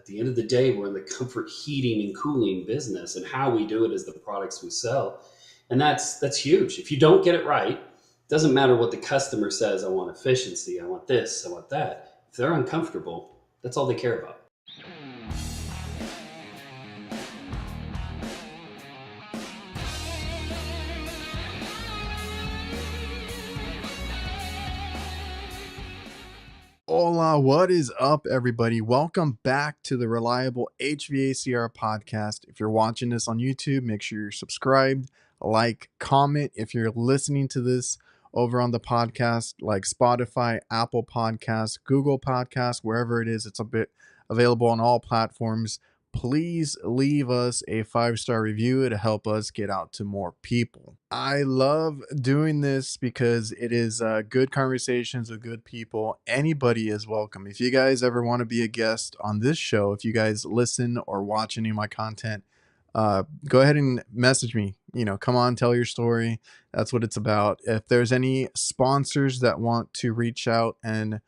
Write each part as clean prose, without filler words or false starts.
At the end of the day, we're in the comfort heating and cooling business, and how we do it is the products we sell. And that's huge. If you don't get it right, it doesn't matter what the customer says. I want efficiency. I want this. I want that. If they're uncomfortable, that's all they care about. Hola, what is up, everybody? Welcome back to the Reliable HVACR podcast. If you're watching this on YouTube, make sure you're subscribed, like, comment. If you're listening to this over on the podcast, like Spotify, Apple Podcasts, Google Podcasts, wherever it is, it's a bit available on all platforms. Please leave us a 5-star review to help us get out to more people. I love doing this because it is good conversations with good people. Anybody is welcome. If you guys ever want to be a guest on this show, if you guys listen or watch any of my content, go ahead and message me. Come on, tell your story. That's what it's about. If there's any sponsors that want to reach out and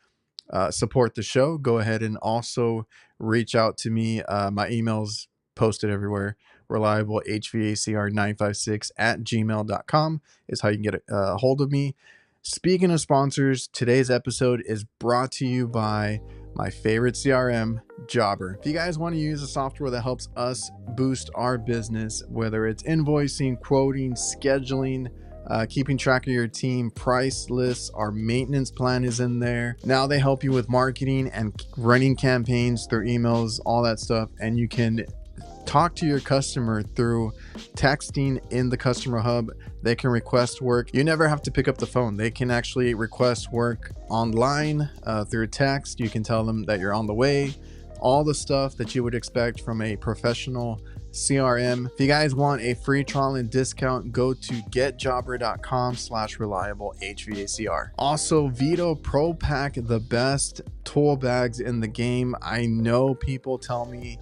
support the show, go ahead and also reach out to me. My email's posted everywhere. reliablehvacr956@gmail.com is how you can get a hold of me. Speaking of sponsors, today's episode is brought to you by my favorite CRM, Jobber. If you guys want to use a software that helps us boost our business, whether it's invoicing, quoting, scheduling, keeping track of your team, price lists, our maintenance plan is in there. Now they help you with marketing and running campaigns through emails, all that stuff. And you can talk to your customer through texting in the customer hub. They can request work. You never have to pick up the phone. They can actually request work online through text. You can tell them that you're on the way. All the stuff that you would expect from a professional CRM. If you guys want a free trial and discount, go to getjobber.com/reliablehvacr. Also, VETO Pro Pack, the best tool bags in the game. I know people tell me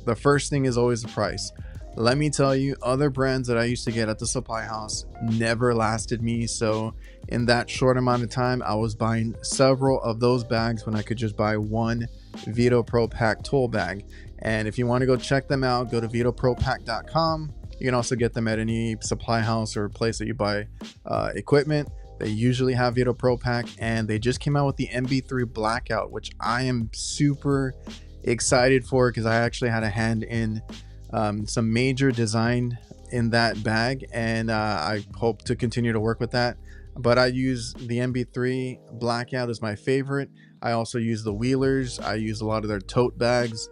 the first thing is always the price. Let me tell you, other brands that I used to get at the supply house never lasted me. So in that short amount of time, I was buying several of those bags when I could just buy one VETO Pro Pack tool bag. And if you want to go check them out, go to vetopropack.com. You can also get them at any supply house or place that you buy equipment. They usually have VETO Pro Pack, and they just came out with the MB3 Blackout, which I am super excited for because I actually had a hand in some major design in that bag, and I hope to continue to work with that. But I use the MB3 Blackout as my favorite. I also use the Wheelers. I use a lot of their tote bags.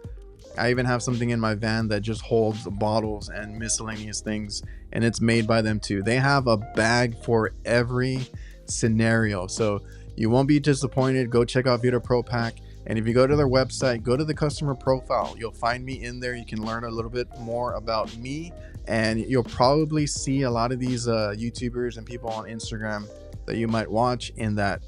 I even have something in my van that just holds bottles and miscellaneous things, and it's made by them too. They have a bag for every scenario, so you won't be disappointed. Go check out VETO Pro Pack. And if you go to their website, go to the customer profile, you'll find me in there. You can learn a little bit more about me, and you'll probably see a lot of these YouTubers and people on Instagram that you might watch in that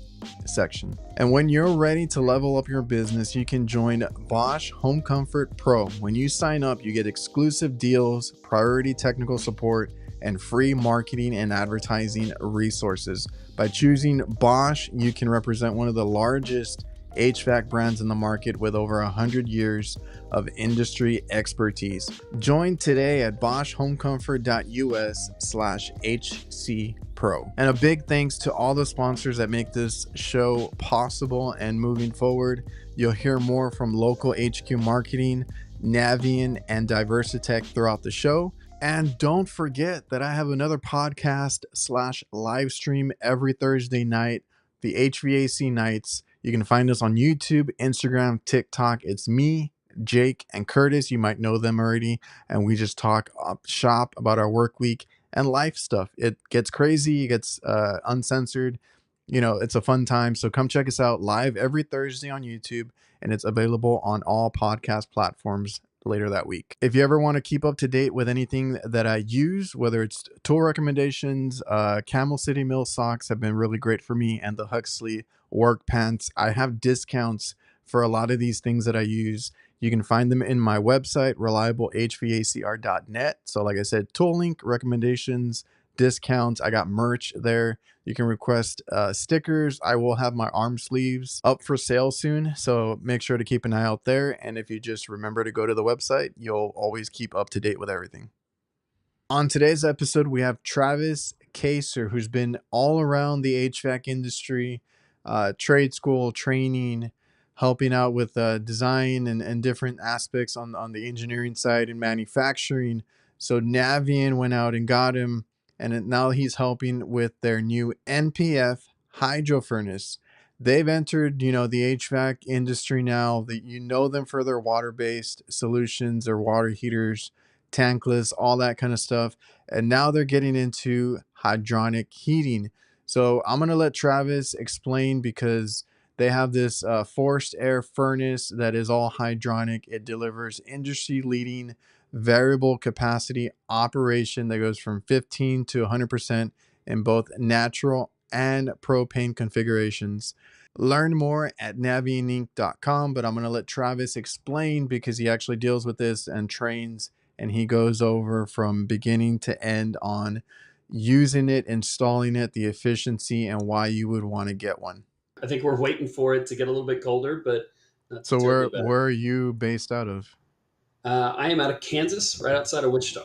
section. And when you're ready to level up your business, you can join BOSCH Home Comfort Pro. When you sign up, you get exclusive deals, priority technical support, and free marketing and advertising resources. By choosing BOSCH, you can represent one of the largest HVAC brands in the market with over 100 years of industry expertise. Join today at boschhomecomfort.us/HC Pro. And a big thanks to all the sponsors that make this show possible and moving forward. You'll hear more from local HQ marketing, Navien, and DIVERSITECH throughout the show. And don't forget that I have another podcast/live stream every Thursday night, the HVAC Nights. You can find us on YouTube, Instagram, TikTok. It's me, Jake, and Curtis. You might know them already. And we just talk shop about our work week and life stuff. It gets crazy. It gets uncensored. It's a fun time. So come check us out live every Thursday on YouTube. And it's available on all podcast platforms later that week. If you ever want to keep up to date with anything that I use, whether it's tool recommendations, Camel City Mill socks have been really great for me, and the Huxley work pants. I have discounts for a lot of these things that I use. You can find them in my website, reliablehvacr.net. So like I said, tool link, recommendations, discounts. I got merch there. You can request stickers. I will have my arm sleeves up for sale soon, so make sure to keep an eye out there. And if you just remember to go to the website, you'll always keep up to date with everything. On today's episode, we have Travis Kaser, who's been all around the HVAC industry, trade school, training, helping out with design and different aspects on the engineering side and manufacturing. So Navien went out and got him, and now he's helping with their new NPF hydro furnace. They've entered, the HVAC industry now. That you know them for their water-based solutions or water heaters, tankless, all that kind of stuff. And now they're getting into hydronic heating. So I'm going to let Travis explain because they have this forced air furnace that is all hydronic. It delivers industry leading variable capacity operation that goes from 15 to 100% in both natural and propane configurations. Learn more at navieninc.com, but I'm going to let Travis explain because he actually deals with this and trains, and he goes over from beginning to end on using it, installing it, the efficiency, and why you would want to get one. I think we're waiting for it to get a little bit colder, but not too So where terribly bad. where are you based out of? I am out of Kansas, right outside of Wichita.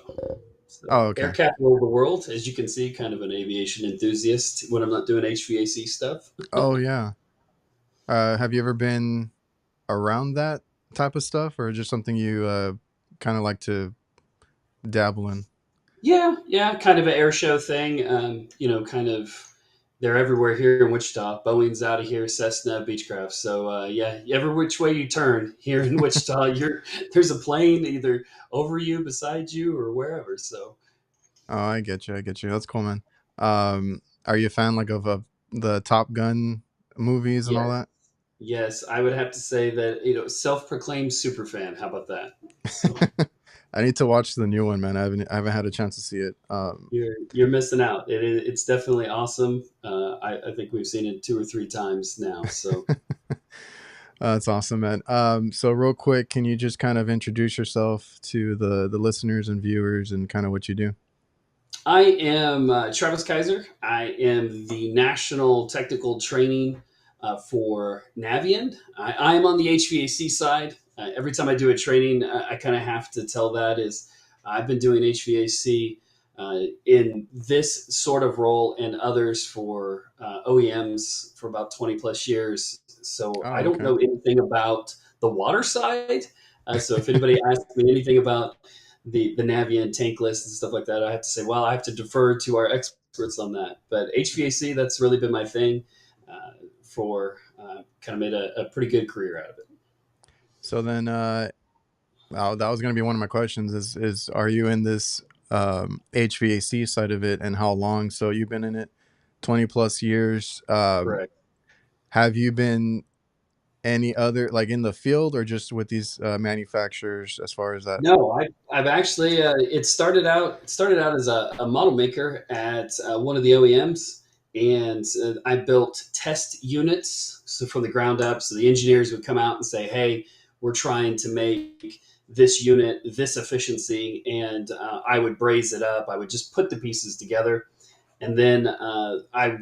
So, Oh, air okay. capital of the world, as you can see, kind of an aviation enthusiast when I'm not doing HVAC stuff. Oh, yeah. Have you ever been around that type of stuff, or just something you kind of like to dabble in? Yeah, kind of an air show thing. Kind of they're everywhere here in Wichita. Boeing's out of here, Cessna, Beechcraft. So yeah, every which way you turn here in Wichita, there's a plane either over you, beside you, or wherever. So Oh, I get you. I get you. That's cool, man. Are you a fan of the Top Gun movies and yeah, all that? yes, I would have to say that self-proclaimed super fan. How about that? So I need to watch the new one, man. I haven't had a chance to see it. you're missing out. It's definitely awesome. I think we've seen it 2 or 3 times now. So That's awesome, man. So real quick, can you just kind of introduce yourself to the listeners and viewers and kind of what you do? I am Travis Kaiser. I am the national technical training for Navien. I am on the HVAC side. Every time I do a training, I kind of have to tell that is I've been doing HVAC in this sort of role and others for OEMs for about 20 plus years. So I Oh, don't okay. know anything about the water side. So if anybody asks me anything about the Navien tank list and stuff like that, I have to say, well, I have to defer to our experts on that. But HVAC, that's really been my thing for kind of made a pretty good career out of it. So then, that was going to be one of my questions is are you in this HVAC side of it, and how long? So you've been in it 20 plus years. Correct. Have you been any other, like, in the field or just with these manufacturers as far as that? No, I've actually it started out as a model maker at one of the OEMs, and I built test units so from the ground up. So the engineers would come out and say, "Hey, we're trying to make this unit this efficiency," and I would braze it up. I would just put the pieces together, and then I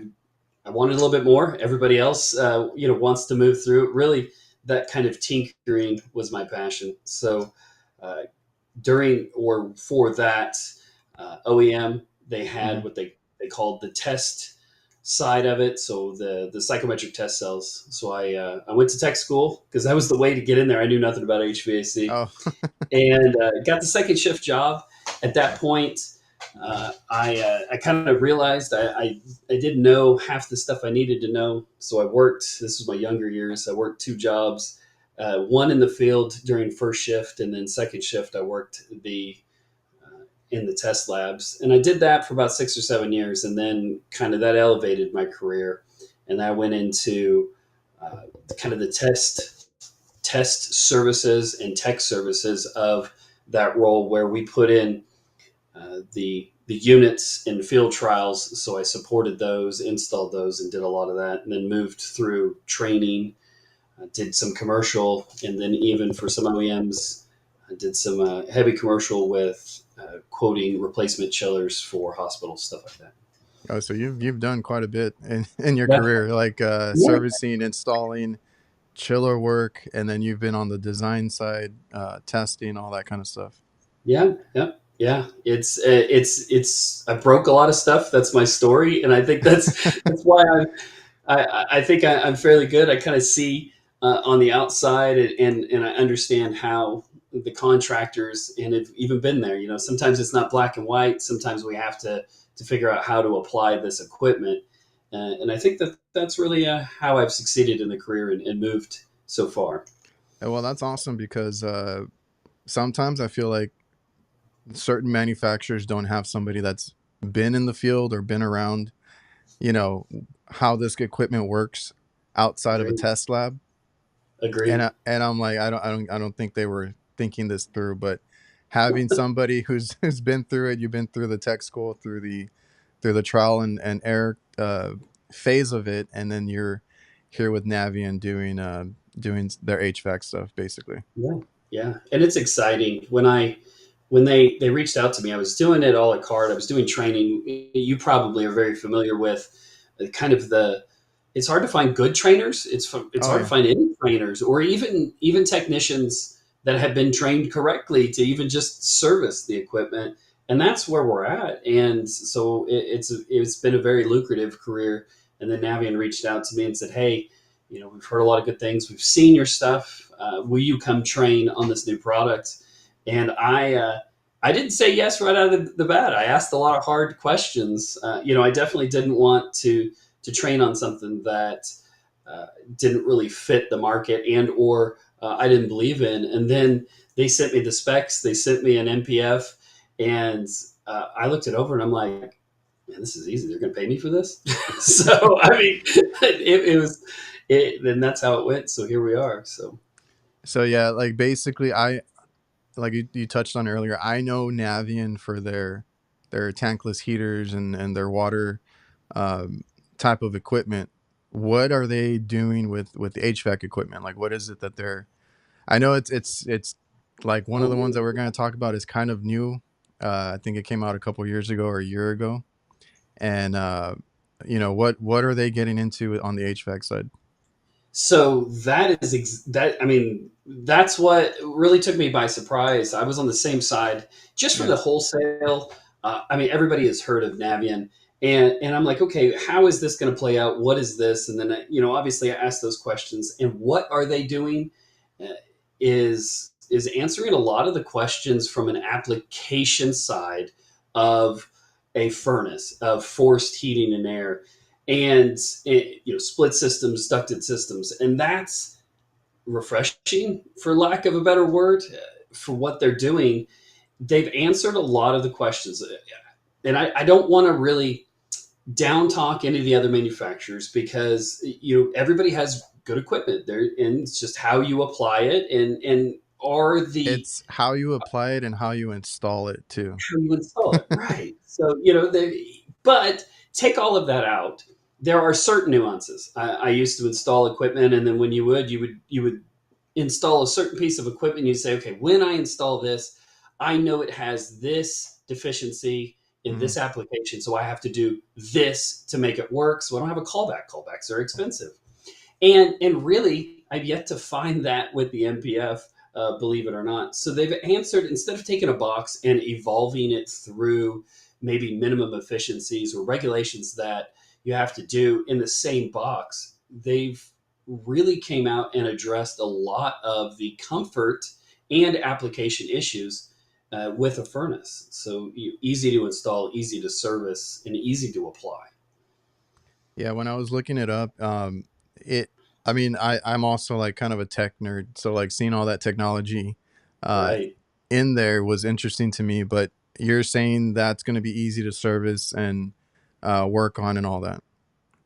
wanted a little bit more. Everybody else, wants to move through. Really, that kind of tinkering was my passion. So uh, during or for that OEM, they Hmm. had what they called the test side of it. So the psychometric test cells. So I went to tech school because that was the way to get in there. I knew nothing about HVAC Oh, and got the second shift job. At that point, I kind of realized I didn't know half the stuff I needed to know. So I worked. This was my younger years. I worked 2 jobs. One in the field during first shift, and then second shift I worked in the test labs, and I did that for about 6 or 7 years, and then kind of that elevated my career, and I went into kind of the test services and tech services of that role where we put in the units in field trials. So I supported those, installed those, and did a lot of that, and then moved through training, did some commercial, and then even for some OEMs, I did some heavy commercial with quoting replacement chillers for hospitals, stuff like that. Oh, so you've done quite a bit in your Yeah, career, like yeah, servicing, installing, chiller work, and then you've been on the design side, testing, all that kind of stuff. yeah, yeah, yeah. It's I broke a lot of stuff. That's my story, and I think that's why I think I'm fairly good. I kind of see on the outside, and I understand how the contractors and have even been there. You know, sometimes it's not black and white. Sometimes we have to figure out how to apply this equipment, and I think that's really how I've succeeded in the career and moved so far. Well, that's awesome because sometimes I feel like certain manufacturers don't have somebody that's been in the field or been around, you know, how this equipment works outside of a Agreed. test lab. Agreed. And I'm like, I don't think they were thinking this through, but having somebody who's been through it, you've been through the tech school, through the trial and error phase of it, and then you're here with Navien doing their HVAC stuff basically. Yeah, yeah, and it's exciting when they reached out to me. I was doing it all at carte. I was doing training. You probably are very familiar with kind of the. It's hard to find good trainers. It's Oh hard to yeah. find any trainers or even technicians that have been trained correctly to even just service the equipment. And that's where we're at. And so it's been a very lucrative career. And then Navien reached out to me and said, "Hey, you know, we've heard a lot of good things. We've seen your stuff. Will you come train on this new product?" And I didn't say yes right out of the bat. I asked a lot of hard questions. You know, I definitely didn't want to train on something that uh, didn't really fit the market and or I didn't believe in. And then they sent me the specs. They sent me an MPF, and I looked it over, and I'm like, "Man, this is easy. They're going to pay me for this." So I mean, it was, and that's how it went. So here we are. So So yeah, like basically, I like you touched on earlier. I know Navien for their tankless heaters and their water um, type of equipment. What are they doing with the HVAC equipment? Like, what is it that they're? I know it's like one of the ones that we're going to talk about is kind of new. I think it came out a couple years ago or a year ago. And you know what are they getting into on the HVAC side? So that is that. I mean, that's what really took me by surprise. I was on the same side just for Yeah, the wholesale. I mean, everybody has heard of Navien, and I'm like, okay, how is this going to play out? What is this? And then you know, obviously, I asked those questions. And what are they doing? Uh, is answering a lot of the questions from an application side of a furnace of forced heating and air and you know split systems, ducted systems, and that's refreshing, for lack of a better word, for what they're doing. They've answered a lot of the questions, and I don't want to really down talk any of the other manufacturers because you know everybody has good equipment there, and it's just how you apply it and are the it's how you apply it and how you install it too. how you install it. Right. So, you know, but take all of that out. There are certain nuances. I used to install equipment, and then when you would install a certain piece of equipment, you say, okay, when I install this, I know it has this deficiency in Hmm. this application, so I have to do this to make it work. So I don't have a callback. Callbacks are expensive. And really, I've yet to find that with the MPF, believe it or not. So they've answered instead of taking a box and evolving it through maybe minimum efficiencies or regulations that you have to do in the same box. They've really came out and addressed a lot of the comfort and application issues with a furnace. So easy to install, easy to service, and easy to apply. Yeah, when I was looking it up, it. I mean, I'm also like kind of a tech nerd, so like seeing all that technology, uh, Right. in there was interesting to me. But you're saying that's going to be easy to service and work on and all that.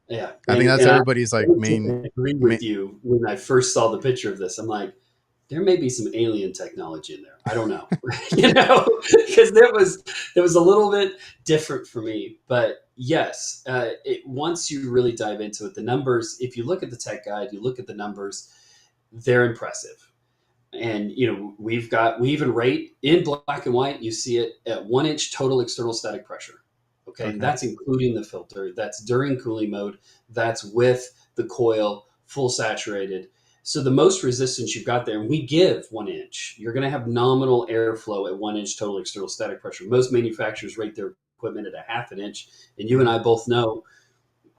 Yeah, I think that's and I everybody's like main, agree main. with you when I first saw the picture of this. I'm like, there may be some alien technology in there. I don't know, you know, because there was a little bit different for me. But yes, once you really dive into it, the numbers. If you look at the tech guide, you look at the numbers, they're impressive. And we even rate in black and white. You see it at 1 inch total external static pressure. Okay, Okay. that's including the filter. That's during cooling mode. That's with the coil full saturated. So the most resistance you've got there, and we give 1 inch. You're going to have nominal airflow at 1 inch total external static pressure. Most manufacturers rate their equipment at a half an inch, and you and I both know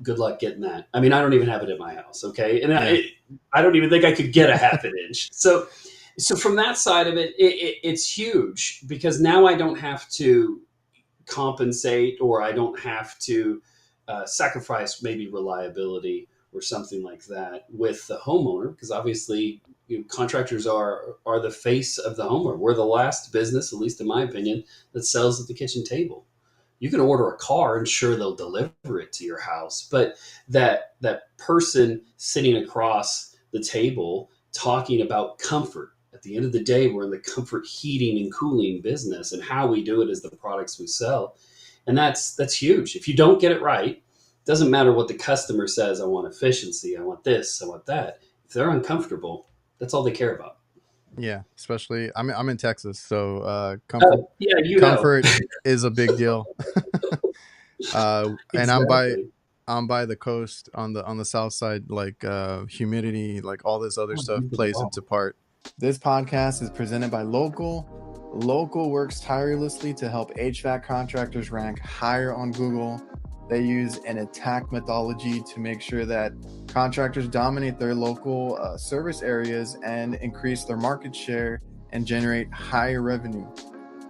good luck getting that. I mean, I don't even have it in my house. Okay. And Yeah. I don't even think I could get a half an inch. So from that side of it's huge because now I don't have to compensate, or I don't have to sacrifice maybe reliability or something like that with the homeowner, because obviously contractors are the face of the homeowner. We're the last business, at least in my opinion, that sells at the kitchen table. You can order a car and sure they'll deliver it to your house, but that person sitting across the table talking about comfort, at the end of the day, we're in the comfort heating and cooling business, and how we do it is the products we sell. And that's huge. If you don't get it right, it doesn't matter what the customer says. I want efficiency, I want this, I want that. If they're uncomfortable, that's all they care about. Yeah, especially I'm in Texas, so comfort Yeah, comfort is a big deal. And exactly. I'm by the coast on the south side, like humidity, like all this other Oh, stuff you've been plays wrong. into part. This podcast is presented by Local. Local works tirelessly to help HVAC contractors rank higher on Google. They use an attack methodology to make sure that contractors dominate their local service areas and increase their market share and generate higher revenue.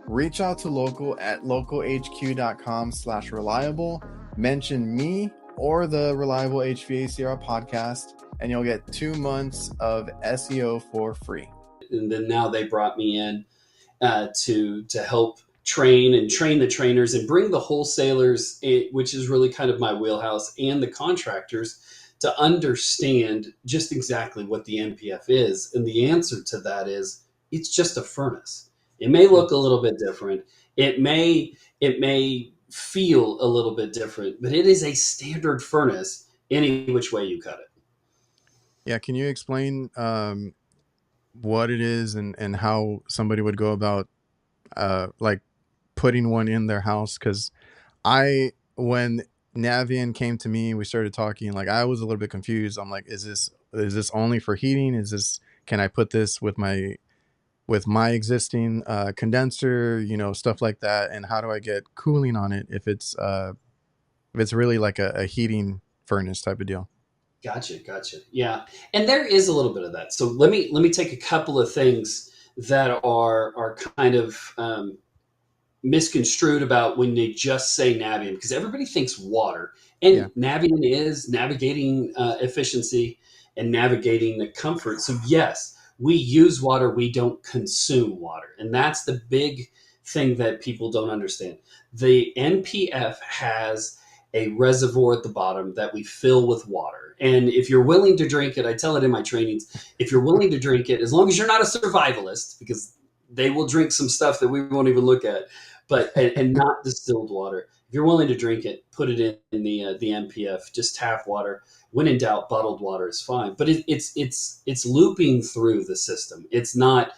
Reach out to Local at localhq.com/reliable. Mention me or the Reliable HVACR podcast, and you'll get 2 months of SEO for free. And then now they brought me in to help train the trainers and bring the wholesalers, which is really kind of my wheelhouse, and the contractors to understand just exactly what the NPF is. And the answer to that is it's just a furnace. It may look a little bit different. It may feel a little bit different, but it is a standard furnace any which way you cut it. Yeah, can you explain what it is and how somebody would go about like putting one in their house? Because when Navien came to me, we started talking. Like I was a little bit confused. I'm like, is this only for heating? Can I put this with my existing condenser? Stuff like that. And how do I get cooling on it if it's really like a heating furnace type of deal? Gotcha. Yeah, and there is a little bit of that. So let me take a couple of things that are kind of misconstrued about when they just say Navien, because everybody thinks water, and Yeah. Navien is navigating efficiency and navigating the comfort. So yes, we use water, we don't consume water, and that's the big thing that people don't understand. The NPF has a reservoir at the bottom that we fill with water. And if you're willing to drink it, I tell it in my trainings, if you're willing to drink it, as long as you're not a survivalist, because they will drink some stuff that we won't even look at, but and not distilled water. If you're willing to drink it, put it in the NPF. Just tap water. When in doubt, bottled water is fine. But it's looping through the system. It's not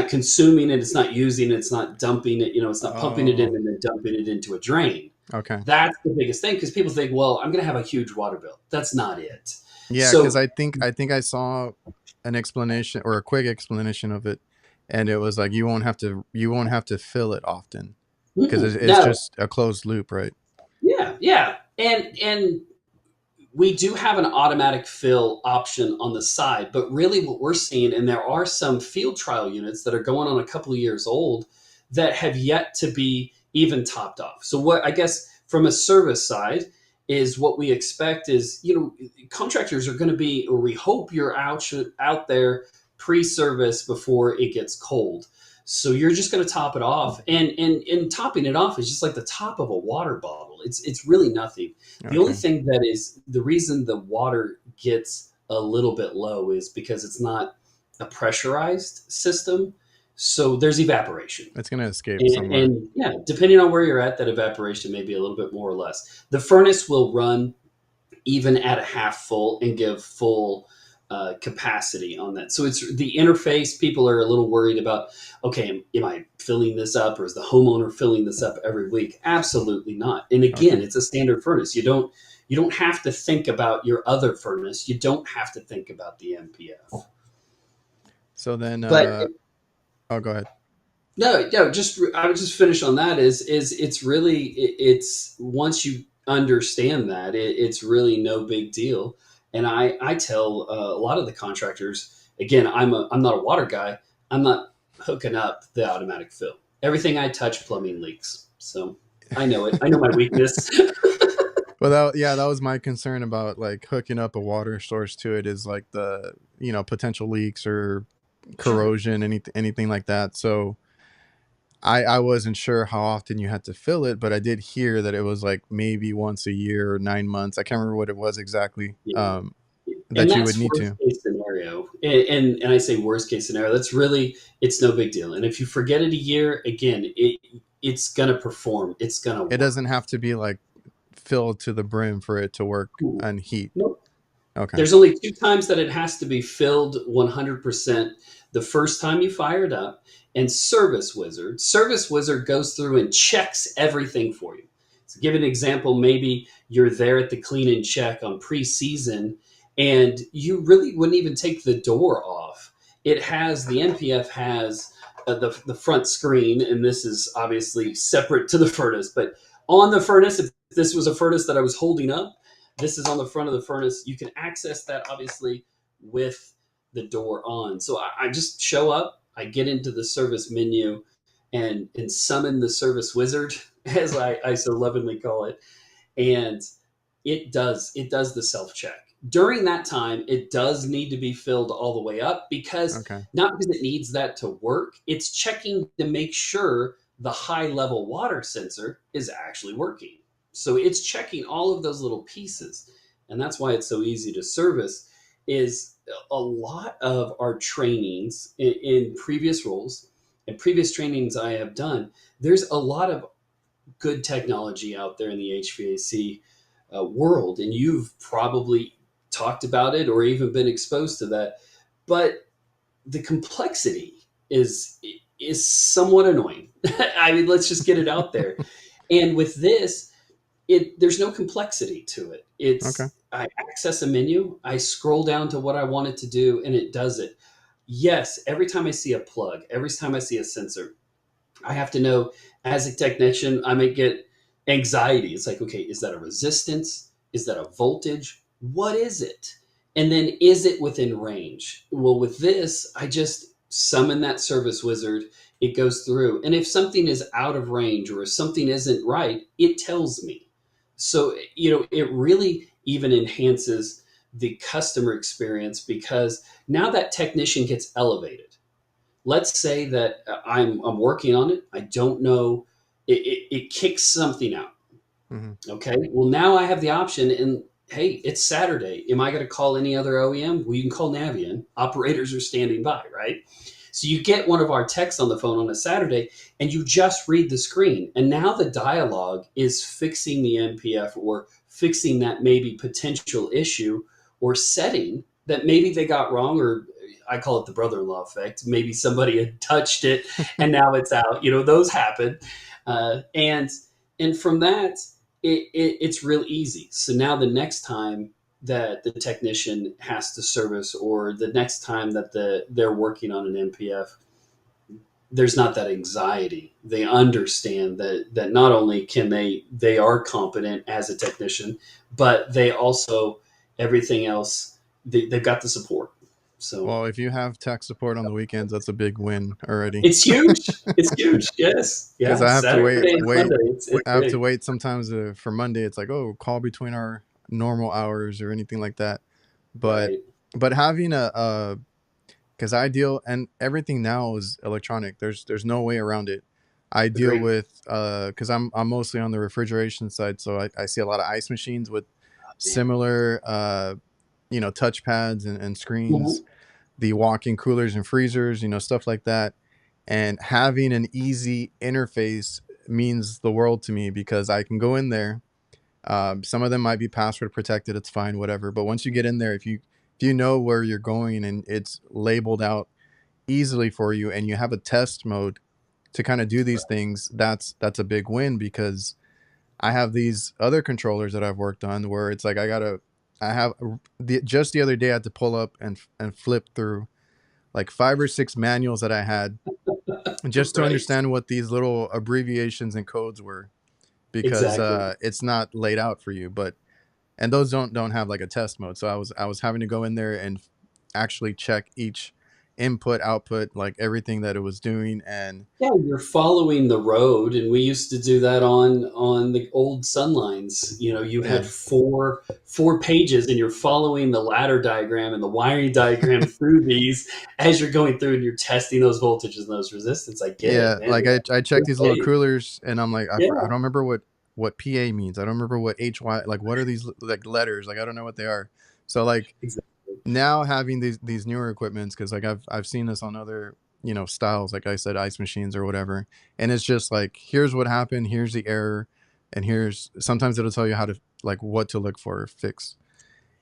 consuming it. It's not using it. It's not dumping it. It's not pumping it in Oh, and then dumping it into a drain. okay. That's the biggest thing, because people think, well, I'm going to have a huge water bill. That's not it. Yeah, because So I think I saw an explanation or a quick explanation of it, and it was like you won't have to fill it often because it's no, just a closed loop, right? yeah, and we do have an automatic fill option on the side, but really what we're seeing, and there are some field trial units that are going on a couple of years old that have yet to be even topped off. So what I guess from a service side is what we expect is, contractors are going to be, or we hope you're out there pre-service before it gets cold. So you're just going to top it off, and topping it off is just like the top of a water bottle. It's really nothing. The only Okay. thing that is the reason the water gets a little bit low is because it's not a pressurized system. So there's evaporation. It's gonna escape somewhere. And yeah, depending on where you're at, that evaporation may be a little bit more or less. The furnace will run even at a half full and give full capacity on that. So it's the interface. People are a little worried about, okay, am I filling this up, or is the homeowner filling this up every week? Absolutely not. And again, Okay. it's a standard furnace. You don't have to think about your other furnace. You don't have to think about the MPF. So then, But oh, go ahead. no, just I would just finish on that. Is it's really it's once you understand that it's really no big deal. And I tell a lot of the contractors, again, I'm not a water guy. I'm not hooking up the automatic fill. Everything I touch, plumbing leaks. So I know it. I know my weakness. Well, yeah, that was my concern about like hooking up a water source to it, is like the, potential leaks or Sure. corrosion, anything like that. So I wasn't sure how often you had to fill it, but I did hear that it was like maybe once a year or 9 months. I can't remember what it was exactly. Yeah. And That you would that's need worst to. case scenario. And I say worst case scenario. That's really it's no big deal. And if you forget it a year, again, it's gonna perform. It's gonna It doesn't work. have to be like filled to the brim for it to work and heat. Nope. Okay. There's only two times that it has to be filled 100%. The first time you fire it up, and Service Wizard goes through and checks everything for you. To give an example, maybe you're there at the clean and check on preseason, and you really wouldn't even take the door off. It has the NPF has the front screen, and this is obviously separate to the furnace, but on the furnace, if this was a furnace that I was holding up, this is on the front of the furnace. You can access that obviously with the door on. So I just show up, I get into the service menu and summon the service wizard, as I so lovingly call it. And it does the self check. During that time, it does need to be filled all the way up, because Okay. not because it needs that to work, it's checking to make sure the high level water sensor is actually working. So it's checking all of those little pieces. And that's why it's so easy to service. Is a lot of our trainings in previous roles and previous trainings I have done, there's a lot of good technology out there in the HVAC world, and you've probably talked about it or even been exposed to that. But the complexity is is somewhat annoying. I mean, let's just get it out there. And with this, there's no complexity to it. Okay. It's I access a menu, I scroll down to what I want it to do, and it does it. Yes, every time I see a plug, every time I see a sensor, I have to know, as a technician, I may get anxiety. It's like, okay, is that a resistance? Is that a voltage? What is it? And then is it within range? Well, with this, I just summon that service wizard. It goes through. And if something is out of range or if something isn't right, it tells me. So, it really even enhances the customer experience, because now that technician gets elevated. Let's say that I'm working on it. I don't know. It kicks something out. Hmm. Okay. Well, now I have the option, and hey, it's Saturday. Am I going to call any other OEM? Well, you can call Navien. Operators are standing by, right? So you get one of our techs on the phone on a Saturday, and you just read the screen. And now the dialogue is fixing the MPF or fixing that maybe potential issue or setting that maybe they got wrong, or I call it the brother-in-law effect. Maybe somebody had touched it and now it's out. Those happen. And from that, it's real easy. So now the next time that the technician has to service, or the next time that they're working on an MPF, there's not that anxiety. They understand that not only can they are competent as a technician, but they also, everything else, they've got the support. So Well, if you have tech support on the weekends, that's a big win already. it's huge. It's huge. Yes. Because Yeah. I have to Saturday and wait. Sunday. It's I have to big. wait sometimes for Monday. It's like, oh, call between our normal hours or anything like that. But Right. having because I deal, and everything now is electronic. There's no way around it. I deal Agreed. with because I'm mostly on the refrigeration side, so I see a lot of ice machines with Man. similar touchpads and screens, Mhm. the walk-in coolers and freezers, stuff like that. And having an easy interface means the world to me, because I can go in there. Some of them might be password protected. It's fine, whatever. But once you get in there, if you know where you're going and it's labeled out easily for you, and you have a test mode to kind of do these things, that's a big win. Because I have these other controllers that I've worked on where it's like I have just the other day I had to pull up and flip through like 5 or 6 manuals that I had just to Right. understand what these little abbreviations and codes were, because Exactly. it's not laid out for you. But and those don't have like a test mode, so I was having to go in there and actually check each input output, like everything that it was doing. And Yeah, you're following the road, and we used to do that on the old Sunlines. You know, you yeah, had four pages, and you're following the ladder diagram and the wiring diagram through these as you're going through, and you're testing those voltages and those resistance. I get it, yeah, man. like I checked these little Hey, coolers and I'm like, I yeah, don't remember what PA means. I don't remember what HY, like what are these like letters, like I don't know what they are. So like exactly. now having these newer equipments, because like I've seen this on other, styles, like I said, ice machines or whatever, and it's just like, here's what happened, here's the error, and here's, sometimes it'll tell you how to, like, what to look for or fix,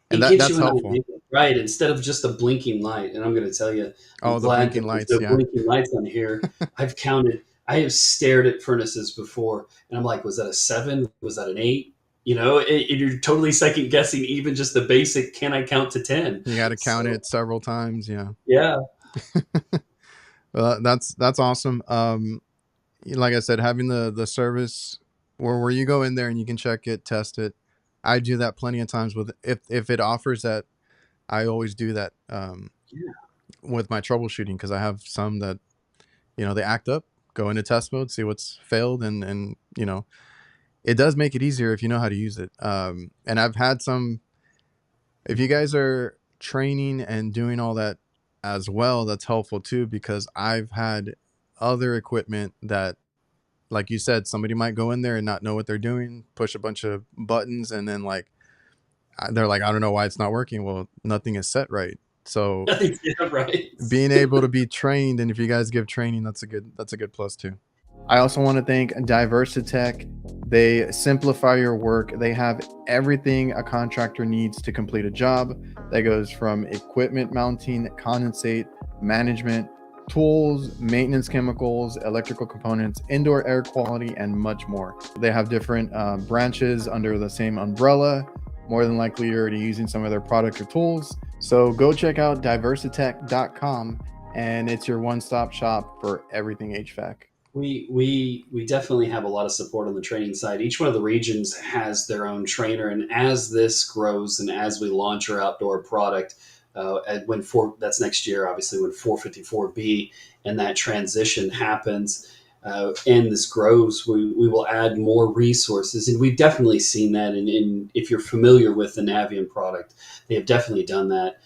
and It that gives that's you an helpful. idea, right? Instead of just a blinking light. And I'm going to tell you, I'm Oh, the glad blinking that there's lights, no yeah. blinking lights on here. I have stared at furnaces before, and I'm like, was that a 7? Was that an 8? You know, you're totally second guessing even just the basic. Can I count to 10? You got to count So it several times, yeah. yeah, Well, that's awesome. Like I said, having the service where you go in there and you can check it, test it. I do that plenty of times with, if it offers that, I always do that. yeah. With my troubleshooting, because I have some that, they act up, go into test mode, see what's failed, and it does make it easier if you know how to use it. And I've had some, if you guys are training and doing all that as well, that's helpful too, because I've had other equipment that, like you said, somebody might go in there and not know what they're doing, push a bunch of buttons, and then like they're like, I don't know why it's not working. Well, nothing is set right. So Yeah, right. being able to be trained, and if you guys give training, that's a good plus too. I also want to thank DIVERSITECH. They simplify your work. They have everything a contractor needs to complete a job. That goes from equipment mounting, condensate management, tools, maintenance chemicals, electrical components, indoor air quality, and much more. They have different branches under the same umbrella. More than likely, you're already using some of their product or tools. So go check out diversitech.com, and it's your one-stop shop for everything HVAC. We definitely have a lot of support on the training side. Each one of the regions has their own trainer, and as this grows and as we launch our outdoor product, that's next year, obviously when 454B and that transition happens, and this grows, we will add more resources, and we've definitely seen that. And if you're familiar with the Navien product, they have definitely done that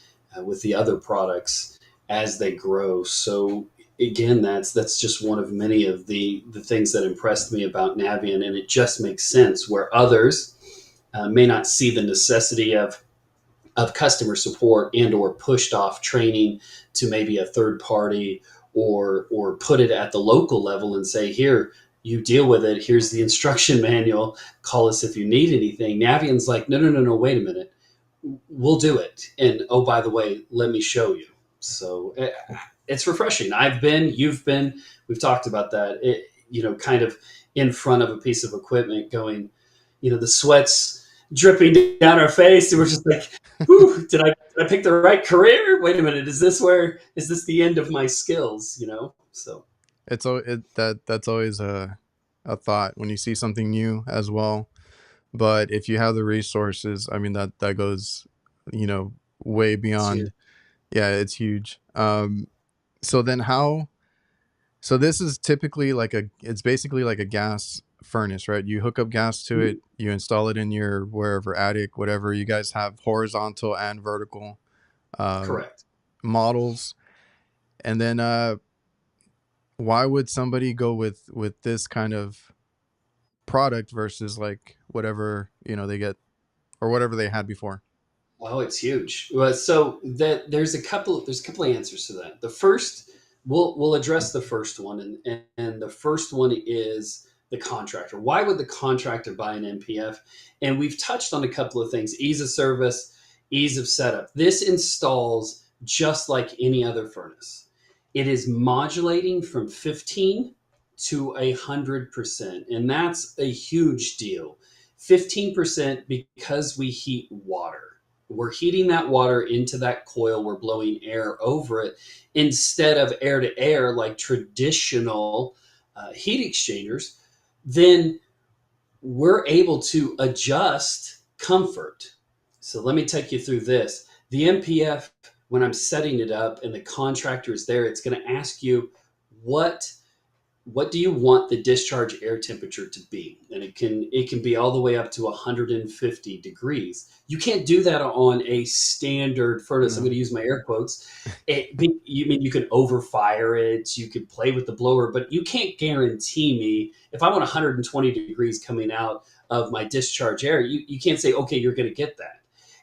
with the other products as they grow. So again, that's just one of many of the things that impressed me about Navien, and it just makes sense where others may not see the necessity of customer support and or pushed off training to maybe a third party, or put it at the local level and say, here, you deal with it, here's the instruction manual, call us if you need anything. Navien's like, no, no, no, no, wait a minute, we'll do it, and oh, by the way, let me show you. So it's refreshing. You've been, we've talked about that, kind of in front of a piece of equipment going, the sweat's dripping down our face, and we're just like, whew, did I pick the right career? Wait a minute, is this the end of my skills? So That's always a thought when you see something new as well. But if you have the resources, I mean, that goes, way it's huge. beyond. Yeah, it's huge. So then how? So this is typically like it's basically like a gas furnace, right? You hook up gas to it, you install it in your wherever, attic, whatever. You guys have horizontal and vertical um, Correct. models, and then why would somebody go with this kind of product versus like whatever they get or whatever they had before? Oh, it's huge. Well, so that there's a couple of answers to that. The first, we'll address the first one, and the first one is the contractor. Why would the contractor buy an NPF? And we've touched on a couple of things: ease of service, Ease of setup. This installs just like any other furnace. It is modulating from 15 to 100%, and that's a huge deal. 15% because we heat water. We're heating that water into that coil. We're blowing air over it instead of air to air like traditional heat exchangers. Then we're able to adjust comfort. So let me take you through this. The MPF, when I'm setting it up and the contractor is there, it's going to ask you what what do you want the discharge air temperature to be, and it can be all the way up to 150 degrees. You can't do that on a standard furnace. I'm No. going to use my air quotes. You mean you can overfire it, you could play with the blower, but you can't guarantee me if I want 120 degrees coming out of my discharge air. You can't say, okay, you're going to get that.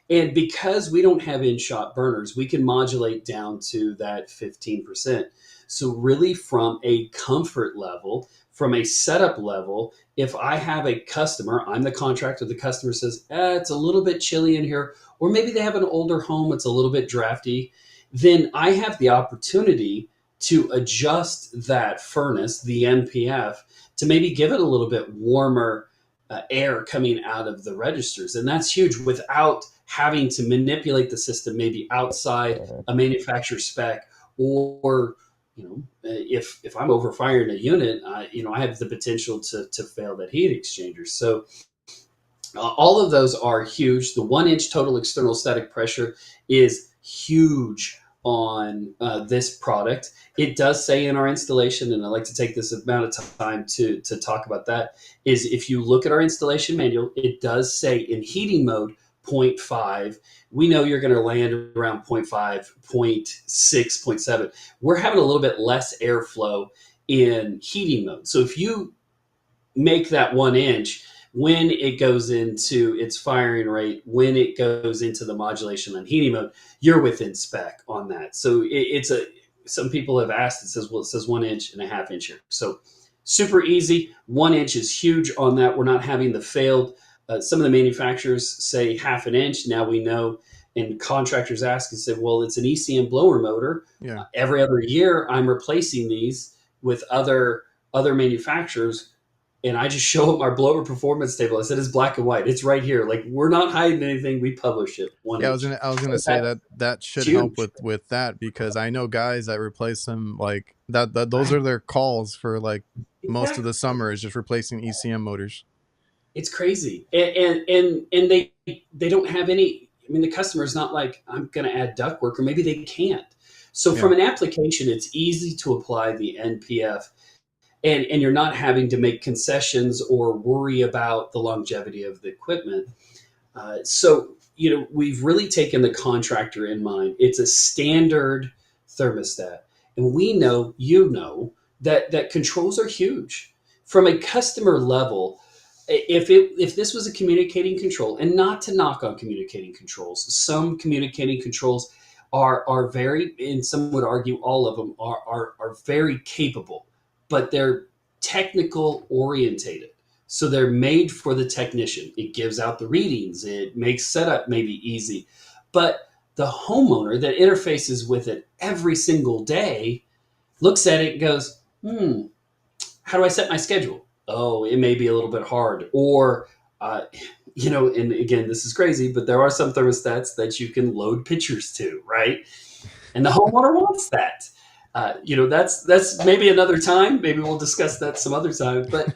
And because we don't have in-shot burners, we can modulate down to that 15%. So really from a comfort level, from a setup level, if I have a customer, I'm the contractor, the customer says, it's a little bit chilly in here, or maybe they have an older home, it's a little bit drafty, then I have the opportunity to adjust that furnace, the MPF, to maybe give it a little bit warmer air coming out of the registers. And that's huge without having to manipulate the system maybe outside a manufacturer spec, or if I'm overfiring a unit, I have the potential to fail that heat exchanger. So all of those are huge. The 1-inch total external static pressure is huge on this product. It does say in our installation, and I like to take this amount of time to talk about that, is if you look at our installation manual, it does say in heating mode 0.5. We know you're going to land around 0.5, 0.6, 0.7. We're having a little bit less airflow in heating mode. So if you make that 1 inch, when it goes into its firing rate, when it goes into the modulation on heating mode, you're within spec on that. So some people have asked, it says 1 inch and a half inch here. So super easy. 1 inch is huge on that. We're not having the failed. Some of the manufacturers say half an inch. Now we know, and contractors ask and say, well, it's an ECM blower motor. Yeah. Every other year I'm replacing these with other manufacturers. And I just show them our blower performance table. I said, it's black and white. It's right here. Like, we're not hiding anything. We publish it. Yeah, I was gonna say that should help huge. with that, because I know guys that replace them like that. Those are their calls for like most of the summer, is just replacing ECM motors. It's crazy, and they don't have any. I mean, the customer's not like, I'm going to add ductwork, or maybe they can't. So Yeah. from an application, it's easy to apply the NPF, and you're not having to make concessions or worry about the longevity of the equipment. So we've really taken the contractor in mind. It's a standard thermostat, and we know that controls are huge. From a customer level, if this was a communicating control, and not to knock on communicating controls, some communicating controls are very, and some would argue all of them are very capable, but they're technical orientated. So they're made for the technician. It gives out the readings. It makes setup maybe easy. But the homeowner that interfaces with it every single day looks at it and goes, how do I set my schedule? Oh, it may be a little bit hard. Or, and again, this is crazy, but there are some thermostats that you can load pictures to, right? And the homeowner wants that. That's maybe another time. Maybe we'll discuss that some other time. But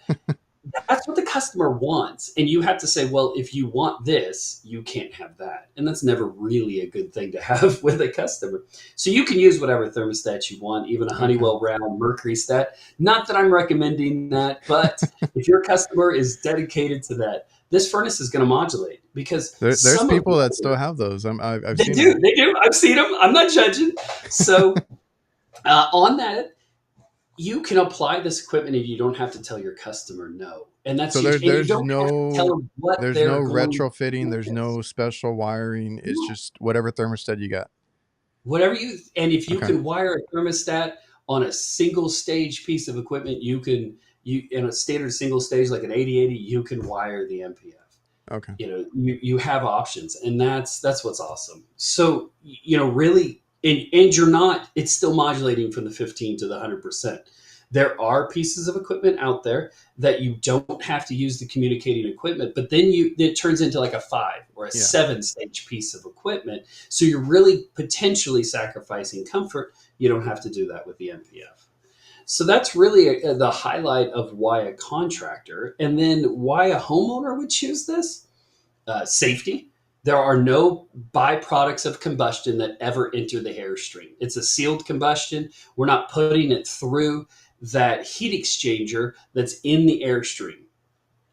that's what the customer wants. And you have to say, well, if you want this, you can't have that. And that's never really a good thing to have with a customer. So you can use whatever thermostat you want, even a Honeywell round Mercury stat. Not that I'm recommending that, but if your customer is dedicated to that, this furnace is going to modulate, because There's people that still have those. I've they seen do. them. They do. I've seen them. I'm not judging. So on that, you can apply this equipment and you don't have to tell your customer no. And that's So huge. And you there's don't have to tell no them what there's they're no going retrofitting. to There's do. no special wiring. It's just whatever thermostat you got. Whatever and if you Okay. can wire a thermostat on a single stage piece of equipment, you in a standard single stage like an 8080, you can wire the MPF. Okay. You have options, and that's what's awesome. So really, and you're not, it's still modulating from the 15 to the 100%. There are pieces of equipment out there that you don't have to use the communicating equipment, but then it turns into like a 5 or a Yeah. 7 stage piece of equipment. So you're really potentially sacrificing comfort. You don't have to do that with the MPF. So that's really the highlight of why a contractor, and then why a homeowner would choose this. Safety. There are no byproducts of combustion that ever enter the airstream. It's a sealed combustion. We're not putting it through that heat exchanger that's in the airstream.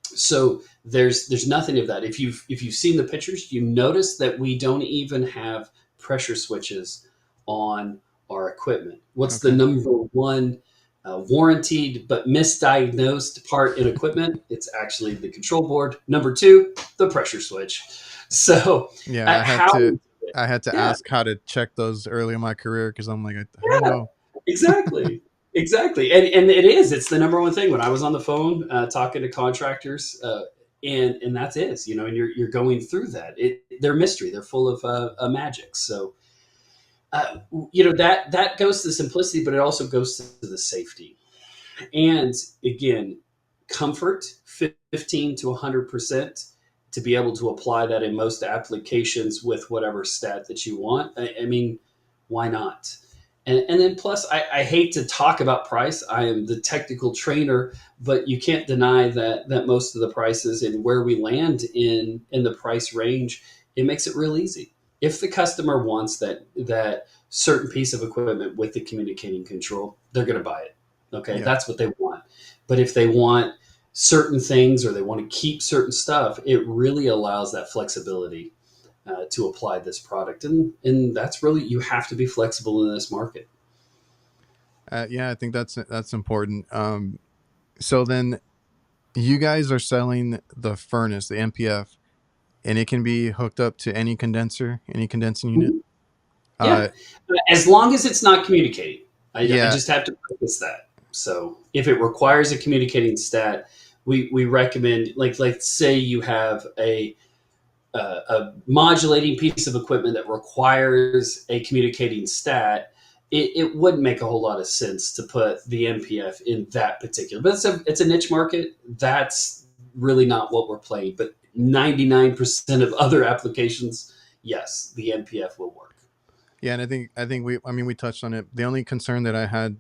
So there's nothing of that. If you've seen the pictures, you notice that we don't even have pressure switches on our equipment. What's the Okay. number one warranted but misdiagnosed part in equipment? It's actually the control board. Number two, the pressure switch. So Yeah, how? I had to Yeah, ask how to check those early in my career because I'm like, I don't yeah, know. exactly. Exactly. And it's the number one thing when I was on the phone talking to contractors, and that's it, and you're going through that. They're mystery. They're full of magic. So, that goes to the simplicity, but it also goes to the safety. And again, comfort, 15 to 100%, to be able to apply that in most applications with whatever stat that you want. I mean, why not? And then plus, I hate to talk about price. I am the technical trainer, but you can't deny that most of the prices and where we land in the price range, it makes it real easy. If the customer wants that certain piece of equipment with the communicating control, they're going to buy it. Okay, Yeah. that's what they want. But if they want certain things or they want to keep certain stuff, it really allows that flexibility to apply this product. And that's really, you have to be flexible in this market. Yeah, I think that's important. So then you guys are selling the furnace, the MPF, and it can be hooked up to any condenser, any condensing unit. Mhm. Yeah, Uh, as long as it's not communicating. I yeah. just have to preface that. So if it requires a communicating stat, we recommend, like let's say you have a modulating piece of equipment that requires a communicating stat, it wouldn't make a whole lot of sense to put the MPF in that particular. But it's a niche market. That's really not what we're playing. But 99% of other applications, yes, the MPF will work. Yeah, and I think we touched on it. The only concern that I had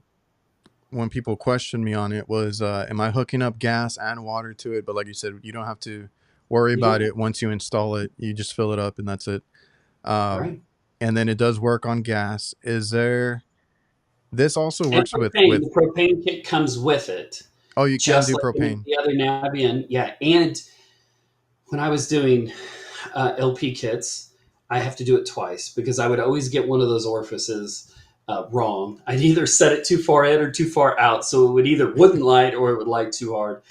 when people questioned me on it was, am I hooking up gas and water to it? But like you said, you don't have to worry You about don't, it once you install it. You just fill it up and that's it. Um, right? and then it does work on gas. Is there? This also And works propane, with. the propane kit comes with it, Oh, you can just do like propane. the other Navien. Yeah, and when I was doing LP kits, I have to do it twice because I would always get one of those orifices wrong. I'd either set it too far in or too far out, so it would either wouldn't light or it would light too hard.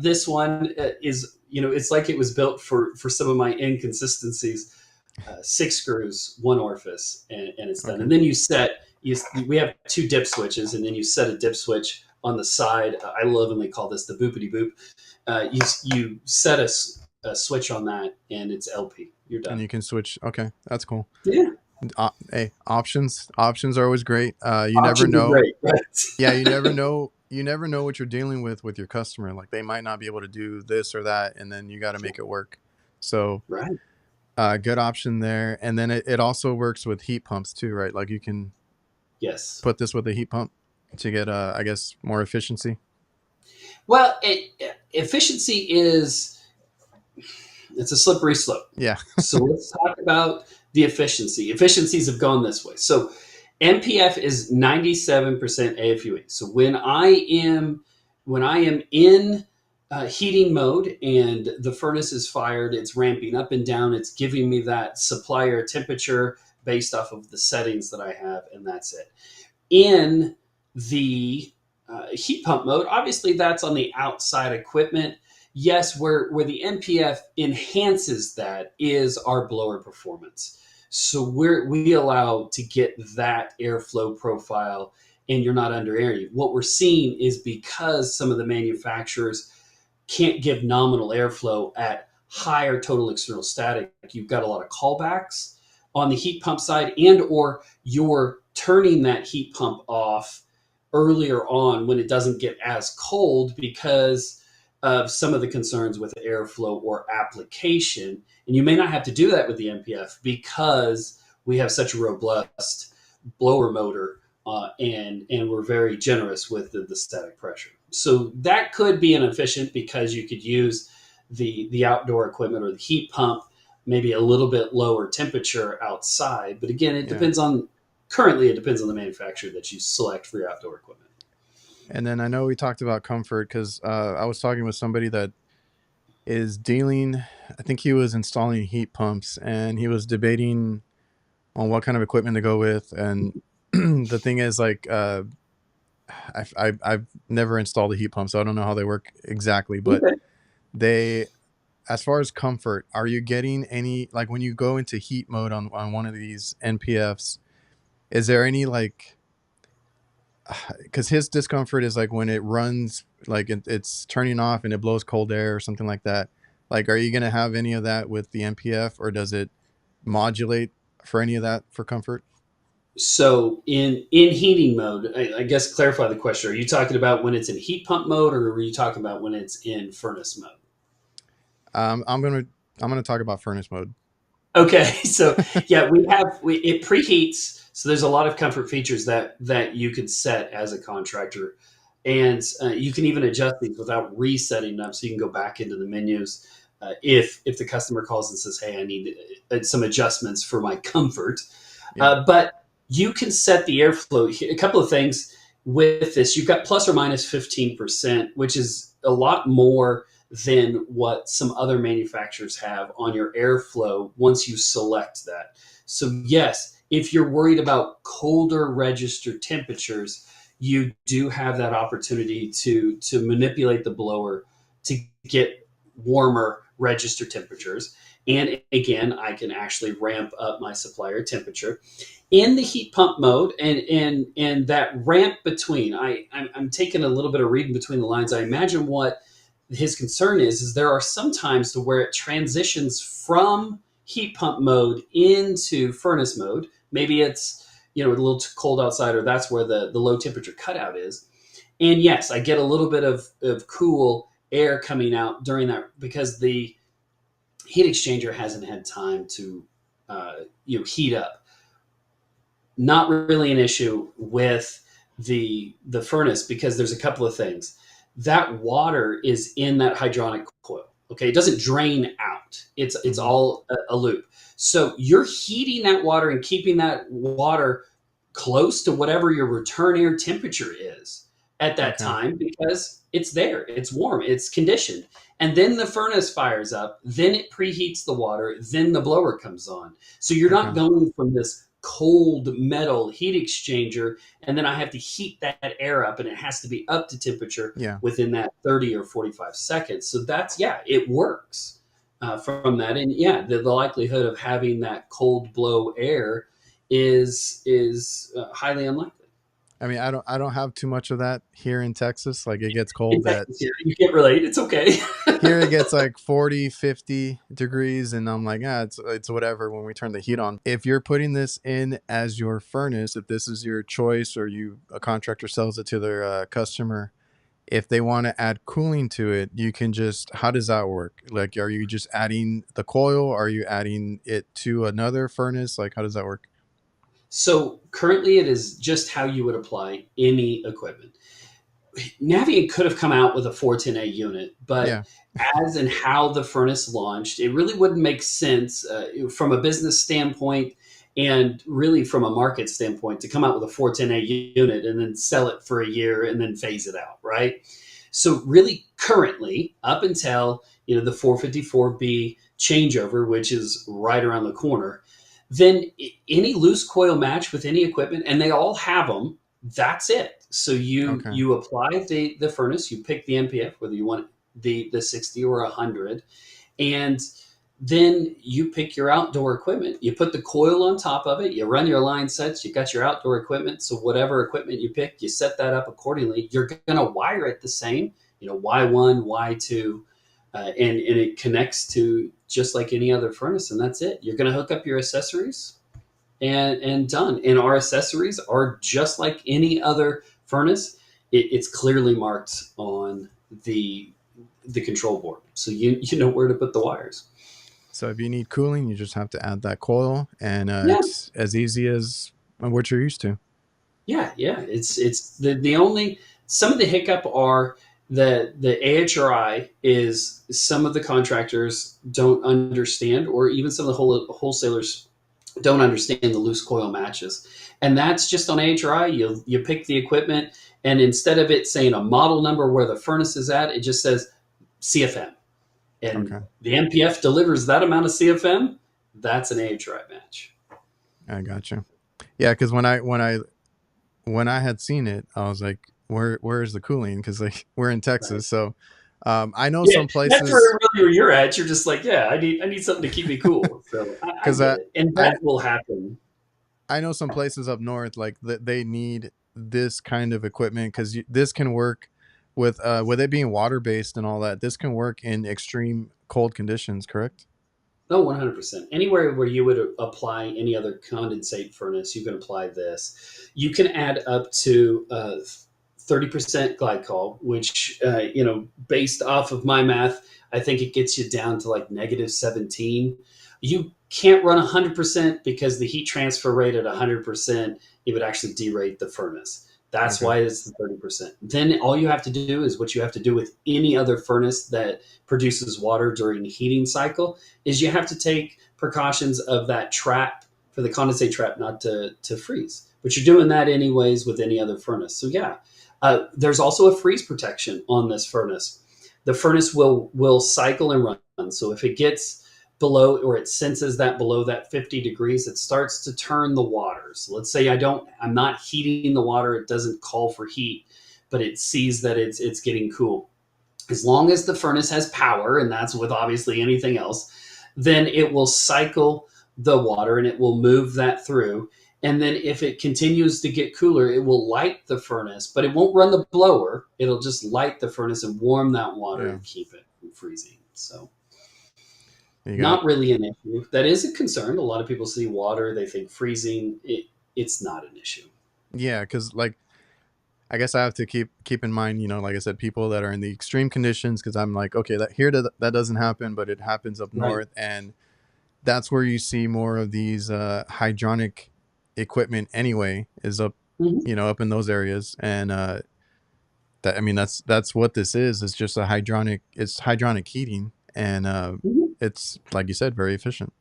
This one is, it's like it was built for some of my inconsistencies. 6 screws, one orifice, and it's done. Okay. And then we have 2 dip switches, and then you set a dip switch on the side. I lovingly call this the boopity boop. You set a switch on that, and it's LP. You're And done. you can switch. Okay, that's cool. Yeah, Hey, options are always great. You never options are know. great. Right. Yeah, you never know. You never know what you're dealing with your customer. Like they might not be able to do this or that, and then you got to make it work. So, Right. good option there. And then it also works with heat pumps too, right? Like you can Yes. put this with a heat pump to get, I guess, more efficiency. Well, efficiency it's a slippery slope. Yeah. So let's talk about the efficiency. Efficiencies have gone this way. So MPF is 97% AFUE. So when I am in heating mode and the furnace is fired, it's ramping up and down. It's giving me that supplier temperature based off of the settings that I have, and that's it. In the heat pump mode, obviously that's on the outside equipment. Yes, where the MPF enhances that is our blower performance. So we allow to get that airflow profile, and you're not under air. What we're seeing is because some of the manufacturers can't give nominal airflow at higher total external static, you've got a lot of callbacks on the heat pump side, and or you're turning that heat pump off earlier on when it doesn't get as cold because of some of the concerns with airflow or application. And you may not have to do that with the MPF because we have such a robust blower motor, and we're very generous with the static pressure. So that could be inefficient because you could use the outdoor equipment or the heat pump maybe a little bit lower temperature outside. But again, it depends on currently it depends on the manufacturer that you select for your outdoor equipment. And then I know we talked about comfort because I was talking with somebody that is dealing, I think he was installing heat pumps and he was debating on what kind of equipment to go with. And the thing is, like, I've never installed a heat pump, so I don't know how they work exactly, but Okay. they, as far as comfort, are you getting any, like when you go into heat mode on one of these NPFs, is there any like, because his discomfort is like when it runs, like it's turning off and it blows cold air or something like that. Like, are you going to have any of that with the NPF, or does it modulate for any of that for comfort? So in heating mode, I guess clarify the question. Are you talking about when it's in heat pump mode, or are you talking about when it's in furnace mode? I'm gonna talk about furnace mode. Okay, so yeah, it preheats. So there's a lot of comfort features that you could set as a contractor, and you can even adjust these without resetting them. So you can go back into the menus if the customer calls and says, "Hey, I need some adjustments for my comfort." Yeah. But you can set the airflow. A couple of things with this. You've got plus or minus 15%, which is a lot more than what some other manufacturers have on your airflow once you select that. So yes, if you're worried about colder registered temperatures, you do have that opportunity to manipulate the blower to get warmer registered temperatures. And again, I can actually ramp up my supplier temperature in the heat pump mode, and that ramp between. I'm taking a little bit of reading between the lines. I imagine what his concern is there are some times to where it transitions from heat pump mode into furnace mode. Maybe it's a little too cold outside, or that's where the low temperature cutout is. And yes, I get a little bit of cool air coming out during that because the heat exchanger hasn't had time to heat up. Not really an issue with the furnace because there's a couple of things. That water is in that hydronic coil. Okay, it doesn't drain out. It's all a loop. So you're heating that water and keeping that water close to whatever your return air temperature is at that Okay. time because it's there, it's warm, it's conditioned. And then the furnace fires up, then it preheats the water, then the blower comes on. So you're not Okay. going from this cold metal heat exchanger and then I have to heat that air up and it has to be up to temperature Yeah. within that 30 or 45 seconds. So that's, yeah, it works from that. And yeah, the likelihood of having that cold blow air is highly unlikely. I mean, I don't have too much of that here in Texas. Like, it gets In cold at, Texas, yeah, you can't relate. It's okay. here it gets like 40, 50 degrees, and I'm like, it's whatever when we turn the heat on. If you're putting this in as your furnace, if this is your choice, or a contractor sells it to their customer, if they want to add cooling to it, you can just, how does that work? Like, are you just adding the coil? Are you adding it to another furnace? Like, how does that work? So currently, it is just how you would apply any equipment. Navien could have come out with a 410A unit, but Yeah. as and how the furnace launched, it really wouldn't make sense from a business standpoint and really from a market standpoint to come out with a 410A unit and then sell it for a year and then phase it out, right? So really currently, up until the 454B changeover, which is right around the corner, then any loose coil match with any equipment, and they all have them, that's it. So you Okay. you apply the furnace, you pick the MPF, whether you want the 60 or 100, and then you pick your outdoor equipment. You put the coil on top of it, you run your line sets, you got your outdoor equipment. So whatever equipment you pick, you set that up accordingly. You're going to wire it the same, Y1, Y2, and it connects to just like any other furnace, and that's it. You're going to hook up your accessories and done. And our accessories are just like any other furnace. It's clearly marked on the control board, so you know where to put the wires. So if you need cooling, you just have to add that coil, and Yeah, it's as easy as what you're used to. yeah. It's the only some of the hiccup are the AHRI is some of the contractors don't understand, or even some of the wholesalers don't understand the loose coil matches, and that's just on AHRI. You pick the equipment, and instead of it saying a model number where the furnace is at, it just says CFM, and Okay, the MPF delivers that amount of CFM. That's an AHRI match. I got you. Yeah, because when I had seen it, I was like, where is the cooling? Because like we're in Right. Texas, so I know Yeah, some that's places. where really where you're at. You're just like, yeah, I need something to keep me cool. So I Because get it, and I that will happen. I know some places up north like they need this kind of equipment because this can work with it being water based and all that. This can work in extreme cold conditions. Correct? No, 100%. Anywhere where you would apply any other condensate furnace, you can apply this. You can add up to 30% glycol, which, based off of my math, I think it gets you down to like negative 17. You can't run 100% because the heat transfer rate at 100%, it would actually derate the furnace. That's Okay. why it's the 30%. Then all you have to do is what you have to do with any other furnace that produces water during the heating cycle is you have to take precautions of that trap for the condensate trap not to freeze. But you're doing that anyways with any other furnace. So yeah, there's also a freeze protection on this furnace. The furnace will cycle and run. So if it gets below or it senses that below that 50 degrees, it starts to turn the water. So let's say I'm not heating the water, it doesn't call for heat, but it sees that it's getting cool. As long as the furnace has power, and that's with obviously anything else, then it will cycle the water and it will move that through. And then if it continues to get cooler, it will light the furnace, but it won't run the blower. It'll just light the furnace and warm that water Yeah. and keep it from freezing. So You got not really an issue. That is a concern. A lot of people see water, they think freezing. It's not an issue. yeah, because like I guess I have to keep in mind, like I said, people that are in the extreme conditions. Because I'm like, okay, that doesn't happen, but it happens up Right. north, and that's where you see more of these hydronic equipment anyway, is up Mhm. up in those areas. And that, I mean, that's what this is. It's just it's hydronic heating, and Mhm. it's like you said, very efficient.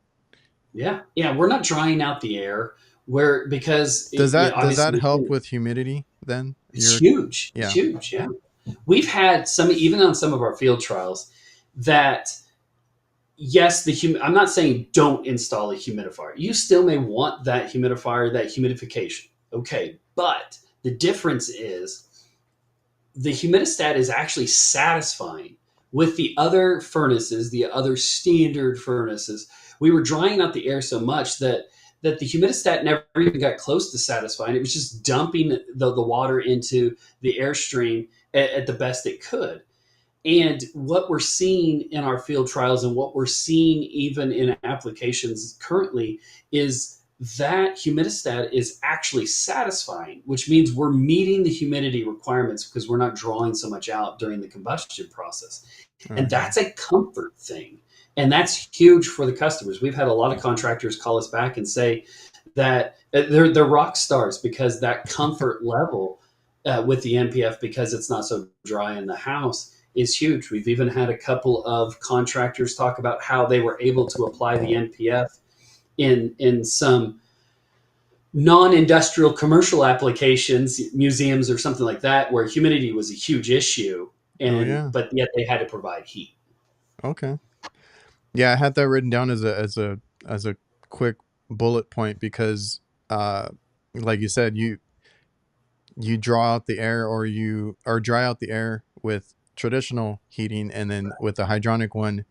Yeah. Yeah. We're not drying out the air where, because Does that obviously help with humidity then? it's huge. It's Yeah. huge. Yeah. We've had some, even on some of our field trials, that yes, I'm not saying don't install a humidifier. You still may want that humidifier, that humidification. Okay. But the difference is the humidistat is actually satisfying with the other furnaces, the other standard furnaces. We were drying out the air so much that the humidistat never even got close to satisfying. It was just dumping the water into the airstream at the best it could. And what we're seeing in our field trials and what we're seeing even in applications currently is that humidistat is actually satisfying, which means we're meeting the humidity requirements because we're not drawing so much out during the combustion process. And Okay. that's a comfort thing. And that's huge for the customers. We've had a lot of contractors call us back and say that they're rock stars because that comfort level with the MPF, because it's not so dry in the house, is huge. We've even had a couple of contractors talk about how they were able to apply the NPF in some non-industrial commercial applications, museums or something like that, where humidity was a huge issue, Oh and yeah. but yet they had to provide heat. Okay. Yeah, I had that written down as a quick bullet point because uh like you said, you draw out the air, or dry out the air with traditional heating, and then with the hydronic one,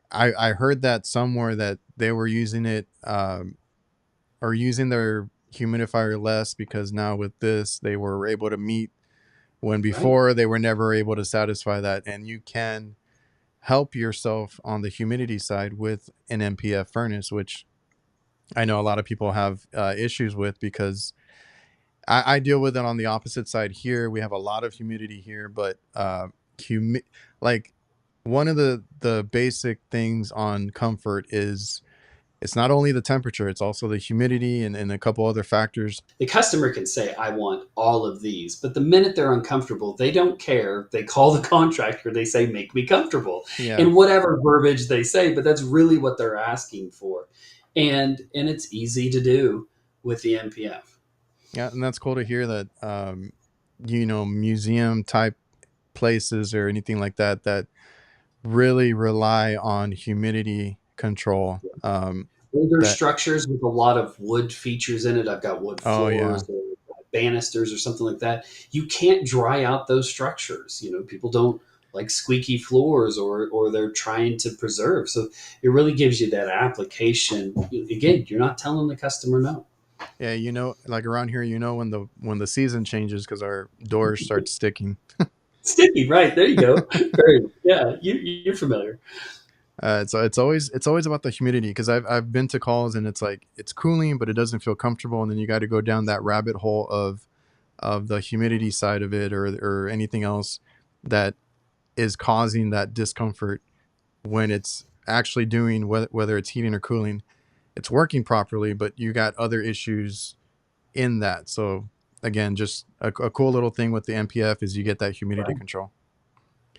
I heard that somewhere that they were using it or using their humidifier less because now with this they were able to meet when Right. before they were never able to satisfy that. And you can help yourself on the humidity side with an MPF furnace, which I know a lot of people have issues with, because I deal with it on the opposite side here. We have a lot of humidity here, but humi- like one of the basic things on comfort is it's not only the temperature, it's also the humidity and a couple other factors. The customer can say, I want all of these, but the minute they're uncomfortable, they don't care. They call the contractor, they say, make me comfortable, Yeah. in whatever verbiage they say, but that's really what they're asking for. And it's easy to do with the MPF. Yeah, and that's cool to hear that museum type places or anything like that that really rely on humidity control. Older That structures with a lot of wood features in it. I've got wood Oh yeah. floors or banisters or something like that. You can't dry out those structures. People don't like squeaky floors, or they're trying to preserve. So it really gives you that application. Again, you're not telling the customer no. Yeah, like around here, when the season changes because our doors start sticking. Sticky, right? There you go. Very, yeah, you're familiar. It's always about the humidity, because I've been to calls and it's like it's cooling but it doesn't feel comfortable, and then you got to go down that rabbit hole of the humidity side of it, or anything else that is causing that discomfort when it's actually doing, whether it's heating or cooling, it's working properly, but you got other issues in that. So again, just a cool little thing with the MPF is you get that humidity Right. control.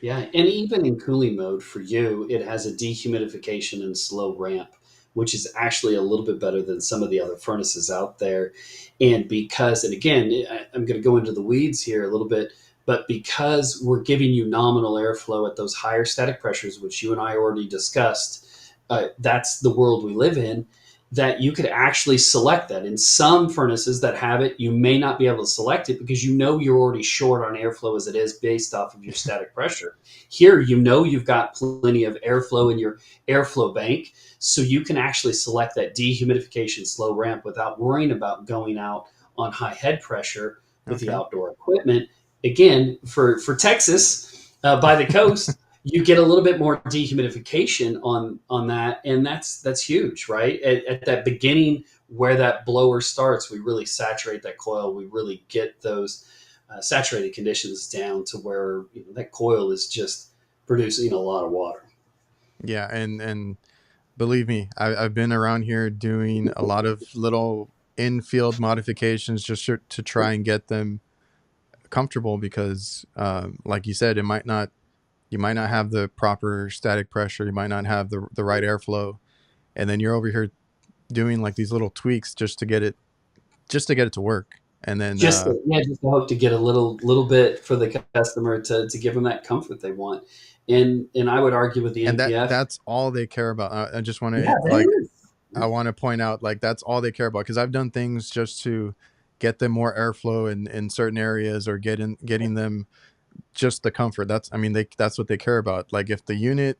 Yeah, and even in cooling mode for you, it has a dehumidification and slow ramp, which is actually a little bit better than some of the other furnaces out there. And again, I'm going to go into the weeds here a little bit, but because we're giving you nominal airflow at those higher static pressures, which you and I already discussed, that's the world we live in. That you could actually select that. In some furnaces that have it, you may not be able to select it because you're already short on airflow as it is based off of your static pressure. Here, you've got plenty of airflow in your airflow bank, so you can actually select that dehumidification slow ramp without worrying about going out on high head pressure with the Okay. outdoor equipment. Again, for Texas, by the coast, you get a little bit more dehumidification on that, and that's huge, right? At that beginning where that blower starts, we really saturate that coil. We really get those saturated conditions down to where that coil is just producing a lot of water. Yeah, and believe me, I've been around here doing a lot of little infield modifications just to try and get them comfortable, because like you said, you might not have the proper static pressure, you might not have the right airflow, and then you're over here doing like these little tweaks just to get it to work. And then Just to hope to get a little bit for the customer to give them that comfort they want. And I would argue with the and that NPF, that's all they care about. I just want yeah, to that like is. I want to point out, like, that's all they care about, because I've done things just to get them more airflow in certain areas, or getting them just the comfort. That's what they care about. Like, if the unit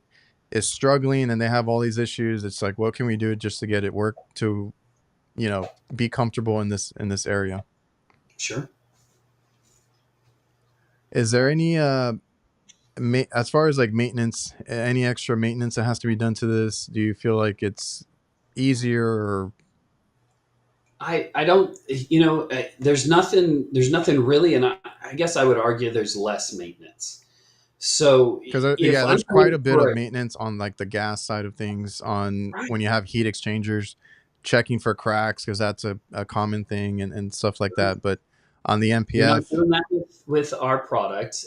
is struggling and they have all these issues, it's like, what can we do just to get it work to be comfortable in this area. Sure. Is there any as far as like maintenance, any extra maintenance that has to be done to this? Do you feel like it's easier, or I don't, there's nothing really, and I guess I would argue there's less maintenance. So because if yeah, I'm there's quite paying a bit of for it, maintenance on like the gas side of things, on right? when you have heat exchangers, checking for cracks, because that's a common thing, and stuff like that. But on the You're not MPF, doing that with our product.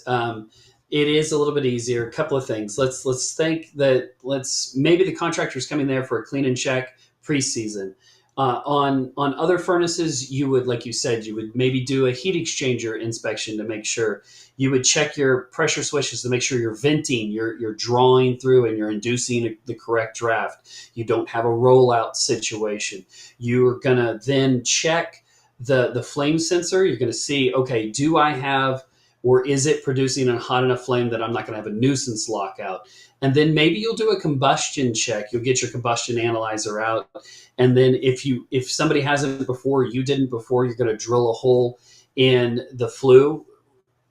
It is a little bit easier. A couple of things. Let's think that let's maybe the contractor's coming there for a clean and check preseason. On other furnaces, you would, like you said, you would maybe do a heat exchanger inspection to make sure. You would check your pressure switches to make sure you're venting, you're drawing through, and you're inducing the correct draft. You don't have a rollout situation. You're gonna then check the flame sensor. You're going to see, okay, do I have, or is it producing a hot enough flame that I'm not going to have a nuisance lockout? And then maybe you'll do a combustion check. You'll get your combustion analyzer out, and then if somebody hasn't before, you didn't before, you're going to drill a hole in the flue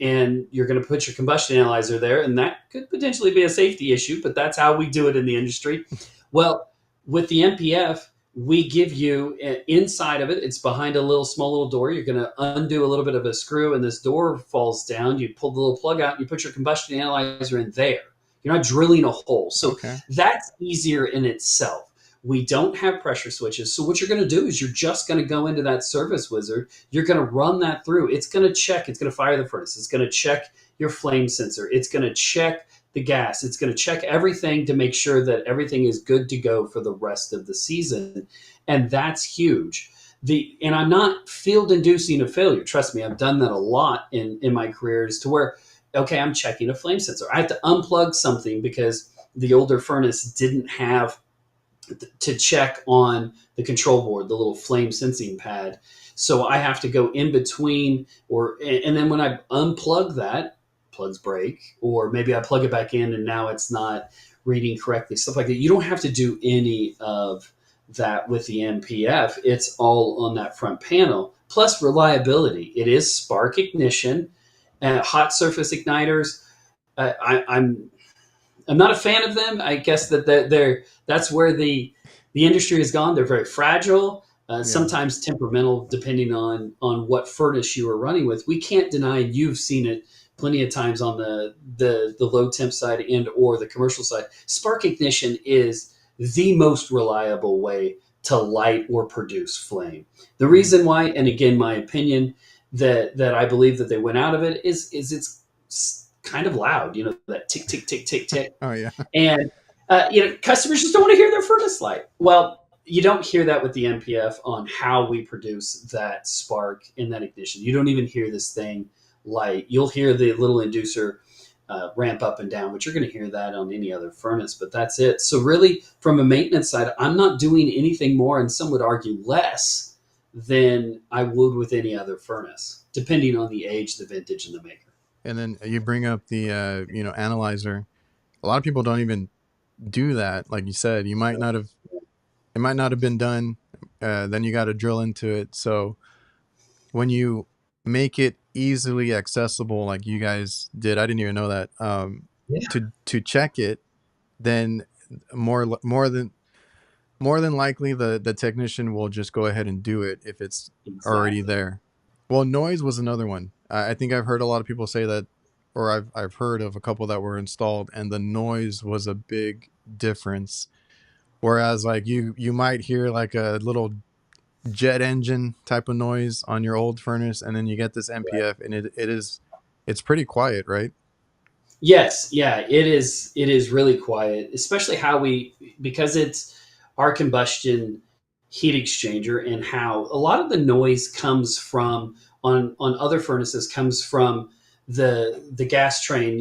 and you're going to put your combustion analyzer there, and that could potentially be a safety issue, but that's how we do it in the industry. Well, with the MPF, we give you inside of it, it's behind a small little door. You're going to undo a little bit of a screw, and this door falls down. You pull the little plug out, and you put your combustion analyzer in there. You're not drilling a hole. So Okay. that's easier in itself. We don't have pressure switches. So what you're going to do is you're just going to go into that service wizard. You're going to run that through. It's going to check. It's going to fire the furnace. It's going to check your flame sensor. It's going to check the gas. It's going to check everything to make sure that everything is good to go for the rest of the season. And that's huge. And I'm not field inducing a failure. Trust me, I've done that a lot in my careers to where, okay, I'm checking a flame sensor. I have to unplug something because the older furnace didn't have to check on the control board, the little flame sensing pad. So I have to go in between, and then when I unplug that, plugs break, or maybe I plug it back in and now it's not reading correctly, stuff like that. You don't have to do any of that with the MPF. It's all on that front panel. Plus reliability. It is spark ignition, hot surface igniters. I'm not a fan of them. I guess that's where the industry has gone. They're very fragile, sometimes temperamental, depending on what furnace you are running with. We can't deny, you've seen it plenty of times on the low temp side and or the commercial side. Spark ignition is the most reliable way to light or produce flame. The reason why, and again, my opinion, that I believe that they went out of it is it's kind of loud, that tick, tick, tick, tick, tick. Oh yeah. And, customers just don't want to hear their furnace light. Well, you don't hear that with the MPF on how we produce that spark in that ignition. You don't even hear this thing light. You'll hear the little inducer ramp up and down, but you're going to hear that on any other furnace, but that's it. So really, from a maintenance side, I'm not doing anything more, and some would argue less than I would with any other furnace, depending on the age, the vintage, and the maker. And then you bring up the analyzer. A lot of people don't even do that. Like you said, it might not have been done. Then you got to drill into it. So when you make it easily accessible, like you guys did, I didn't even know that. To check it, then more than likely the technician will just go ahead and do it if it's already there. Well, noise was another one. I think I've heard a lot of people say that, or I've heard of a couple that were installed, and the noise was a big difference. Whereas like you might hear like a little jet engine type of noise on your old furnace, and then you get this MPF, and it's pretty quiet, right? Yes, yeah, it is. It is really quiet, especially because it's our combustion heat exchanger, and how a lot of the noise comes from on other furnaces comes from the gas train.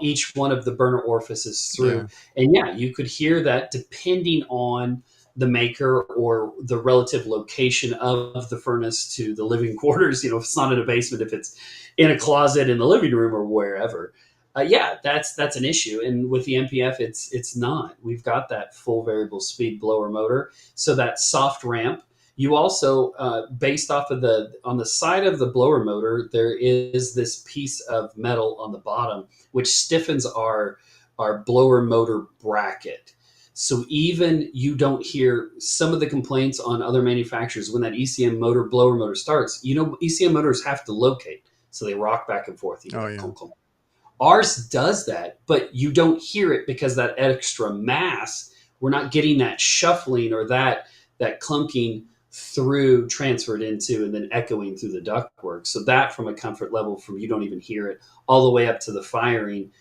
Each one of the burner orifices through, and you could hear that depending on the maker or the relative location of the furnace to the living quarters. If it's not in a basement, if it's in a closet in the living room or wherever. That's an issue. And with the MPF, it's not. We've got that full variable speed blower motor. So that soft ramp. You also, based off of on the side of the blower motor, there is this piece of metal on the bottom, which stiffens our blower motor bracket. So even you don't hear some of the complaints on other manufacturers when that ECM blower motor starts. ECM motors have to locate, so they rock back and forth. Clunk, clunk. Ours does that, but you don't hear it because that extra mass, we're not getting that shuffling or that clunking transferred into and then echoing through the ductwork. So that, from a comfort level, you don't even hear it all the way up to the firing.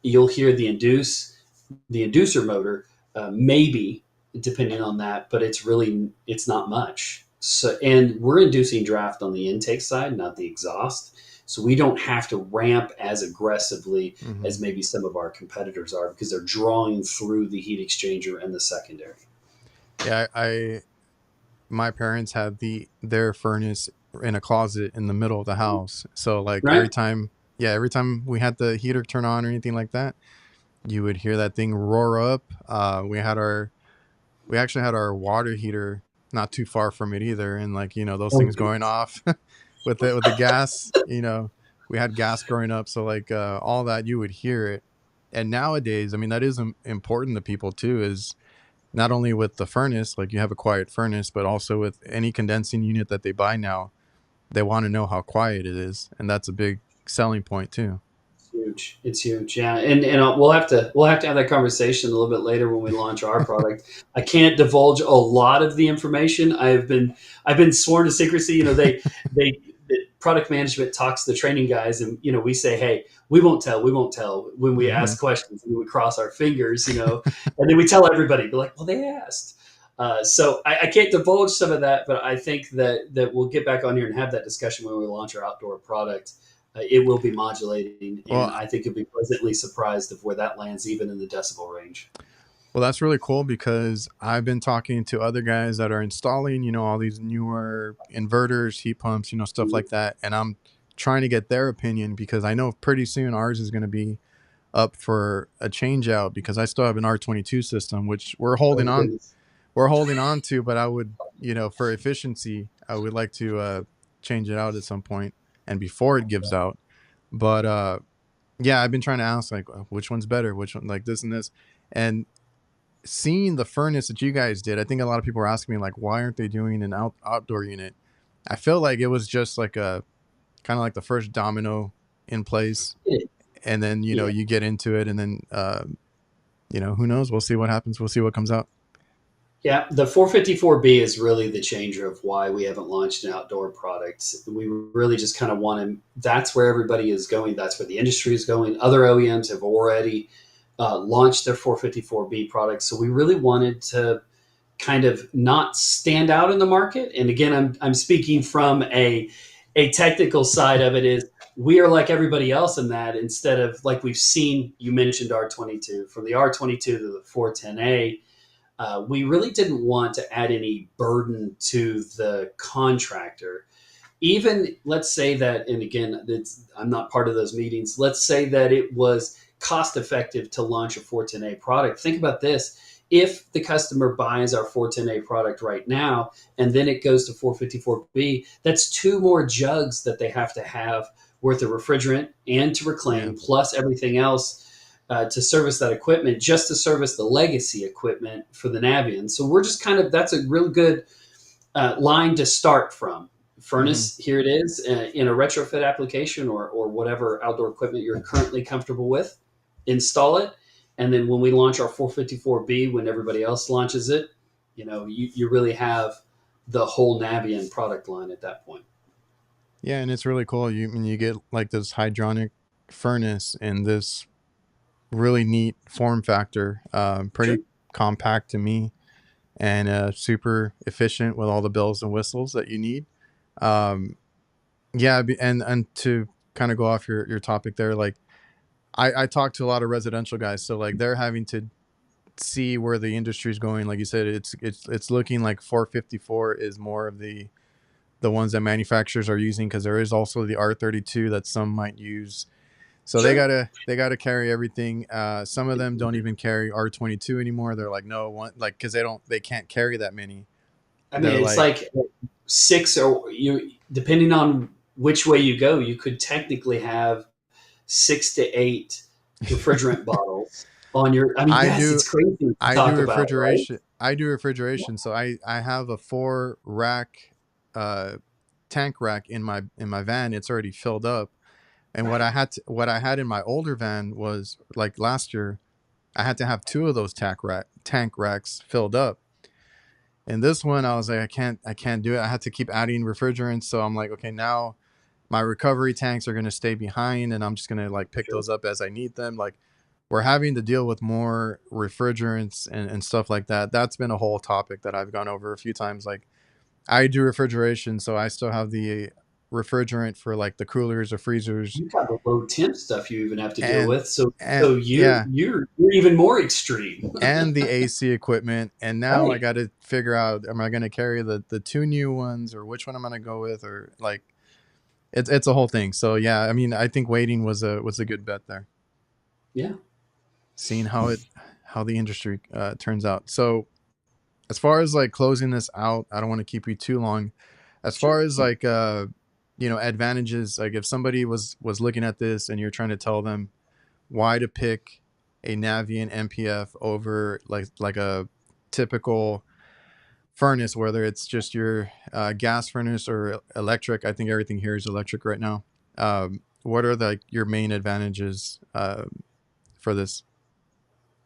You'll hear the inducer motor, maybe, depending on that, but it's not much. So, and we're inducing draft on the intake side, not the exhaust. So we don't have to ramp as aggressively as maybe some of our competitors are, because they're drawing through the heat exchanger and the secondary. Yeah, my parents had their furnace in a closet in the middle of the house. So like every time we had the heater turn on or anything like that, you would hear that thing roar up. We actually had our water heater not too far from it either, and those things going off with the gas, we had gas growing up, so like all that you would hear it. And nowadays, I mean, that is important to people too. Is not only with the furnace, like you have a quiet furnace, but also with any condensing unit that they buy now, they want to know how quiet it is, and that's a big selling point too. Huge. It's huge. Yeah, and we'll have to have that conversation a little bit later when we launch our product. I can't divulge a lot of the information. I've been sworn to secrecy. You know, they the product management talks to the training guys, and you know, we say, hey, we won't tell when we Hmm. ask questions, and we cross our fingers, you know, and then we tell everybody. Be like, well, they asked. So I can't divulge some of that, but I think that we'll get back on here and have that discussion when we launch our outdoor product. It will be modulating, and Well, I think you'll be pleasantly surprised of where that lands, even in the decibel range. well, that's really cool because I've been talking to other guys that are installing, all these newer inverters, heat pumps, stuff like that, and I'm trying to get their opinion because I know pretty soon ours is going to be up for a change out because I still have an R22 system, which Oh goodness! we're holding on to, but I would, for efficiency, I would like to change it out at some point and before it gives out. But yeah, I've been trying to ask like which one's better, which one like this and this. And seeing the furnace that you guys did, I think a lot of people are asking me like why aren't they doing an outdoor unit? I feel like it was just like a kind of like the first domino in place, and then Yeah, you get into it, and then who knows, we'll see what happens, we'll see what comes out. yeah. The 454B is really the changer of why we haven't launched an outdoor product. We really just kind of want to. That's where everybody is going. That's where the industry is going. Other OEMs have already launched their 454B products, so we really wanted to kind of not stand out in the market. And again, I'm speaking from a technical side of it is we are like everybody else in that instead of like we've seen, you mentioned R22, from the R22 to the 410A, we really didn't want to add any burden to the contractor. Even let's say that, and again, I'm not part of those meetings. Let's say that it was cost effective to launch a 410A product. Think about this. If the customer buys our 410A product right now and then it goes to 454B, that's two more jugs that they have to have worth of refrigerant and to Yeah. reclaim, plus everything else to service that equipment, just to service the legacy equipment for the Navien. So we're just kind of, that's a real good line to start from. Hmm. Furnace, here it is in a retrofit application or whatever outdoor equipment you're currently comfortable with. Install it. And then when we launch our 454B, when everybody else launches it, you really have the whole Navien product line at that point. Yeah, and it's really cool. You get like this hydronic furnace in this really neat form factor, Sure. pretty compact to me, and super efficient with all the bells and whistles that you need. Um, yeah, and to kind of go off your topic there, like I talk to a lot of residential guys, so like they're having to see where the industry is going. Like you said, it's looking like 454 is more of the ones that manufacturers are using because there is also the R32 that some might use. So they Sure. gotta carry everything. Some of them don't even carry R22 anymore. They're like no one like because they can't carry that many. I mean, They're it's like like six or you, depending on which way you go, you could technically have 6 to 8 refrigerant bottles on your. I mean, I yes, do it's crazy to I do talk about, right? refrigeration. I do refrigeration. So I have a 4 rack uh tank rack in my van. It's already filled up. And Right. what I had in my older van was like last year, I had to have two of those tank racks filled up. And this one I was like I can't do it. I had to keep adding refrigerants. So I'm like, okay, now my recovery tanks are gonna stay behind and I'm just gonna like pick Sure. those up as I need them. Like we're having to deal with more refrigerants and stuff like that. That's been a whole topic that I've gone over a few times. Like I do refrigeration, so I still have the refrigerant for like the coolers or freezers You've got the low temp stuff you even have to deal and with. So and yeah, you're even more extreme. and the AC equipment. And now I Right. got to figure out, am I going to carry the two new ones or which one I'm going to go with, or like it's a whole thing. So yeah, I mean, I think waiting was a good bet there. Yeah. Seeing how the industry turns out. So as far as like closing this out, I don't want to keep you too long. As Sure. far as like advantages, like if somebody was looking at this and you're trying to tell them why to pick a Navien MPF over like a typical furnace, whether it's just your gas furnace or electric. I think everything here is electric right now. What are your main advantages for this?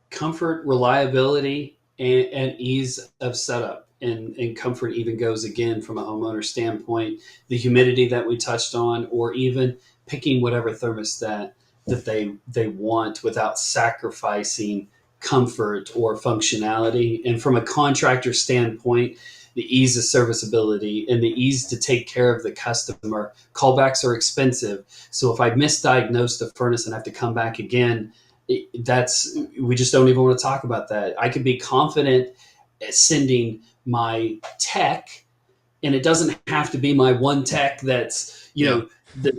Comfort, reliability, and ease of setup. And comfort even goes again from a homeowner standpoint, the humidity that we touched on, or even picking whatever thermostat that they want without sacrificing comfort or functionality. And from a contractor standpoint, the ease of serviceability and the ease to take care of the customer. Callbacks are expensive. So if I misdiagnose the furnace and have to come back again, we just don't even want to talk about that. I could be confident at sending my tech, and it doesn't have to be my one tech that's the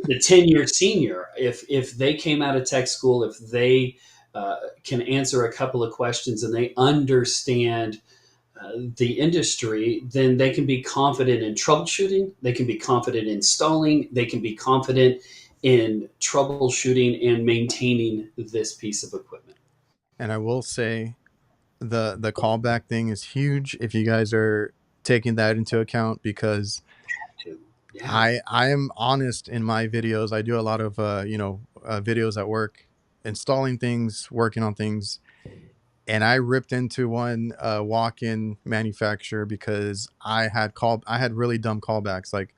10-year senior. If they came out of tech school, if they can answer a couple of questions and they understand the industry, then they can be confident in troubleshooting. They can be confident in installing. They can be confident in troubleshooting and maintaining this piece of equipment. And I will say the callback thing is huge if you guys are taking that into account, because Yeah. I am honest in my videos. I do a lot of videos at work, installing things, working on things, and I ripped into one walk-in manufacturer because I had really dumb callbacks, like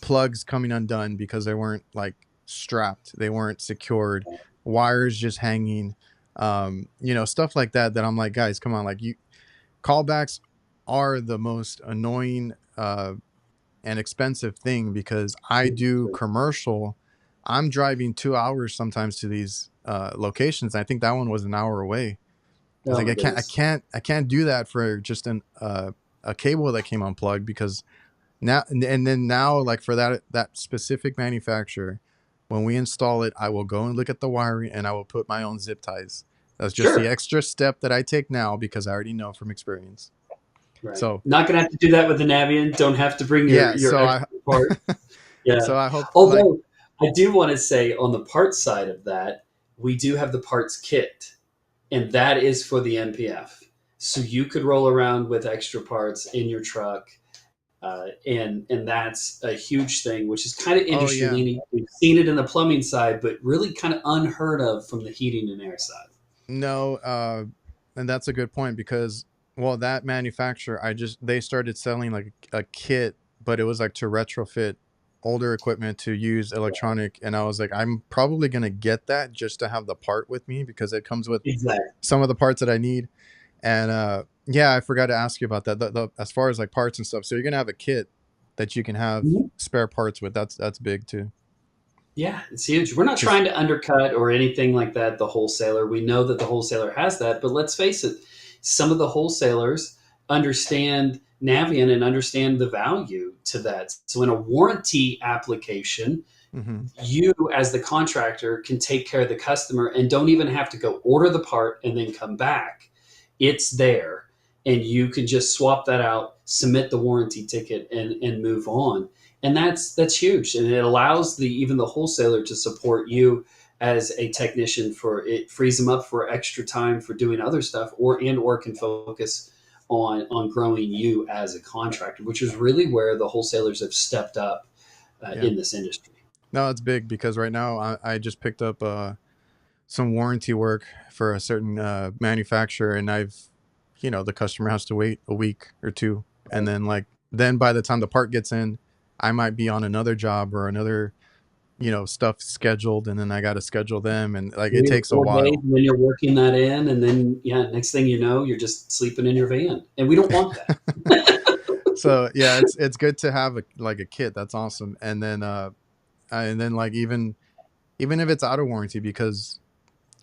plugs coming undone because they weren't like strapped, they weren't secured, wires just hanging, stuff like that. That I'm like, guys, come on, like callbacks are the most annoying and expensive thing, because I do commercial. I'm driving 2 hours sometimes to these locations. I think that one was an hour away. I was Oh like, my goodness. I can't do that for just a cable that came unplugged, because now and then now, like for that specific manufacturer, when we install it, I will go and look at the wiring and I will put my own zip ties. That's just the Sure. extra step that I take now because I already know from experience. Right. So Not going to have to do that with the Navien. Don't have to bring yeah, your extra part. Yeah. so I hope like Although I do want to say on the parts side of that, we do have the parts kit, and that is for the MPF. So you could roll around with extra parts in your truck, and that's a huge thing, which is kind of oh industry yeah, leaning. We've seen it in the plumbing side, but really kind of unheard of from the heating and air side. no, and that's a good point, because well, that manufacturer, they started selling like a kit, but it was like to retrofit older equipment to use electronic, and I was like, I'm probably gonna get that just to have the part with me, because it comes with Exactly. some of the parts that I need. And yeah, I forgot to ask you about that. As far as like parts and stuff, so you're gonna have a kit that you can have Mhm. spare parts with. That's big too. Yeah, it's huge. We're not Because trying to undercut or anything like that the wholesaler. We know that the wholesaler has that, but let's face it, some of the wholesalers understand Navien and understand the value to that. So in a warranty application, mm-hmm. you as the contractor can take care of the customer and don't even have to go order the part and then come back. It's there, and you can just swap that out, submit the warranty ticket, and move on. And that's huge, and it allows even the wholesaler to support you as a technician. For it frees them up for extra time for doing other stuff, or can focus on growing you as a contractor, which is really where the wholesalers have stepped up Yeah, in this industry. no, it's big, because right now I just picked up some warranty work for a certain manufacturer, and the customer has to wait a week or two, and then by the time the part gets in, I might be on another job or another stuff scheduled, and then I got to schedule them, and like it 3 or takes a 4 days, while. and then you're working that in, and then yeah, next thing you know, you're just sleeping in your van, and we don't want that. So yeah, it's good to have a kit. That's awesome. And then like even if it's out of warranty, because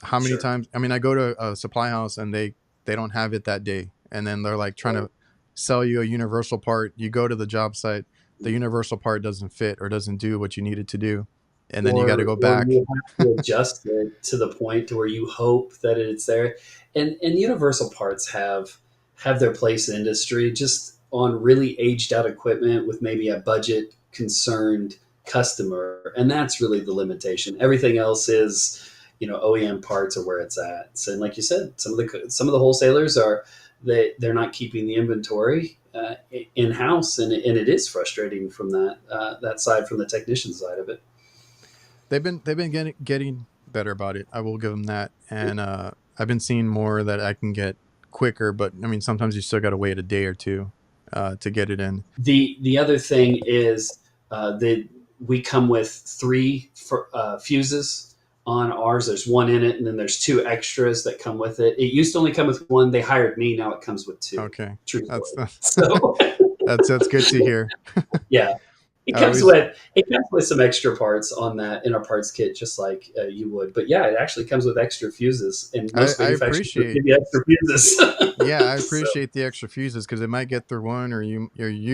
how many Sure. times, I mean, I go to a supply house and they don't have it that day, and then they're like trying to sell you a universal part. You go to the job site, the universal part doesn't fit or doesn't do what you need it to do, and then you got to go Or back. you have to adjust it to the point to where you hope that it's there. And universal parts have their place in industry, just on really aged out equipment with maybe a budget concerned customer, and that's really the limitation. Everything else is, OEM parts are where it's at. So, and like you said, some of the wholesalers they're not keeping the inventory in house, and it is frustrating from that side, from the technician side of it. They've been getting better about it. I will give them that, and I've been seeing more that I can get quicker. But I mean, sometimes you still got to wait a day or two to get it in. The other thing is that we come with three fuses on ours. There's one in it, and then there's two extras that come with it. It used to only come with one. They hired me. Now it comes with two. Okay, True that's story. So that's good to hear. yeah, it I comes always, with some extra parts on that in our parts kit, just like you would. But yeah, it actually comes with extra fuses, and most I manufacturers will appreciate. give you extra fuses. Yeah, I So, appreciate the extra fuses because it might get through one, or you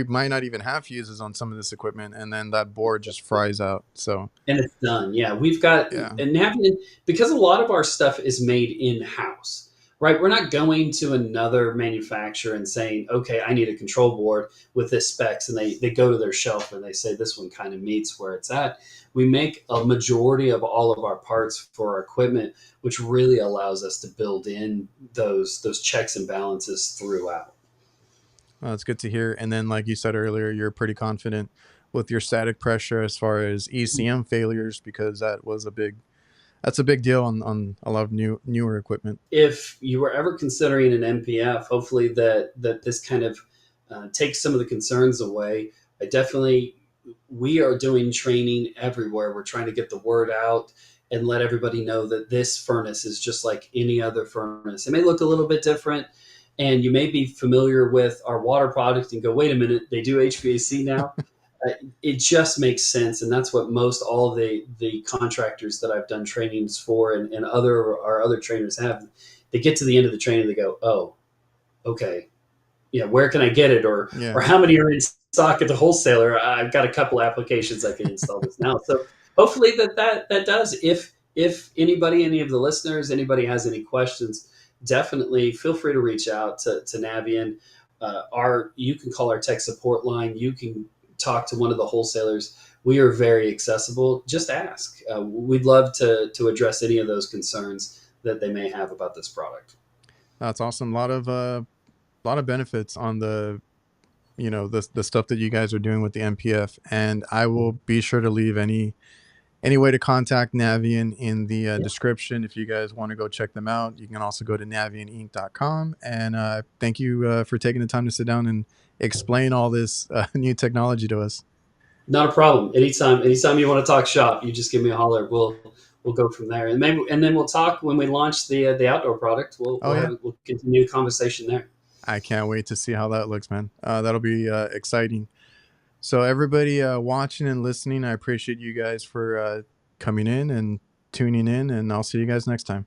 might not even have fuses on some of this equipment, and then that board just fries out. So and it's done. Yeah, we've got yeah, and Navien, because a lot of our stuff is made in house, right? We're not going to another manufacturer and saying, okay, I need a control board with this specs, and they go to their shelf and they say this one kind of meets where it's at. We make a majority of all of our parts for our equipment, which really allows us to build in those checks and balances throughout. well, that's good to hear. And then, like you said earlier, you're pretty confident with your static pressure as far as ECM failures because that's a big deal on a lot of newer equipment. If you were ever considering an MPF, hopefully that this kind of takes some of the concerns away. I definitely We are doing training everywhere. We're trying to get the word out and let everybody know that this furnace is just like any other furnace. It may look a little bit different, and you may be familiar with our water product and go, wait a minute, they do HVAC now. It just makes sense, and that's what most all the contractors that I've done trainings for, and our other trainers have. They get to the end of the training, they go, "Oh, okay, yeah, where can I get it, Yeah, or how many are in stock at the wholesaler? I've got a couple applications I can install this now." So hopefully that does. If anybody, any of the listeners, anybody has any questions, definitely feel free to reach out to Navien. You can call our tech support line. You can talk to one of the wholesalers. We are very accessible. Just ask. We'd love to address any of those concerns that they may have about this product. that's awesome. A lot of benefits on the stuff that you guys are doing with the MPF, and I will be sure to leave any way to contact Navien in the Yeah, description if you guys want to go check them out. You can also go to navieninc.com. And thank you for taking the time to sit down and explain all this new technology to us. not a problem. Anytime you want to talk shop, you just give me a holler. We'll go from there, and then we'll talk when we launch the outdoor product. Oh yeah, We'll continue the conversation there. I can't wait to see how that looks, man. That'll be exciting. So everybody watching and listening, I appreciate you guys for coming in and tuning in, and I'll see you guys next time.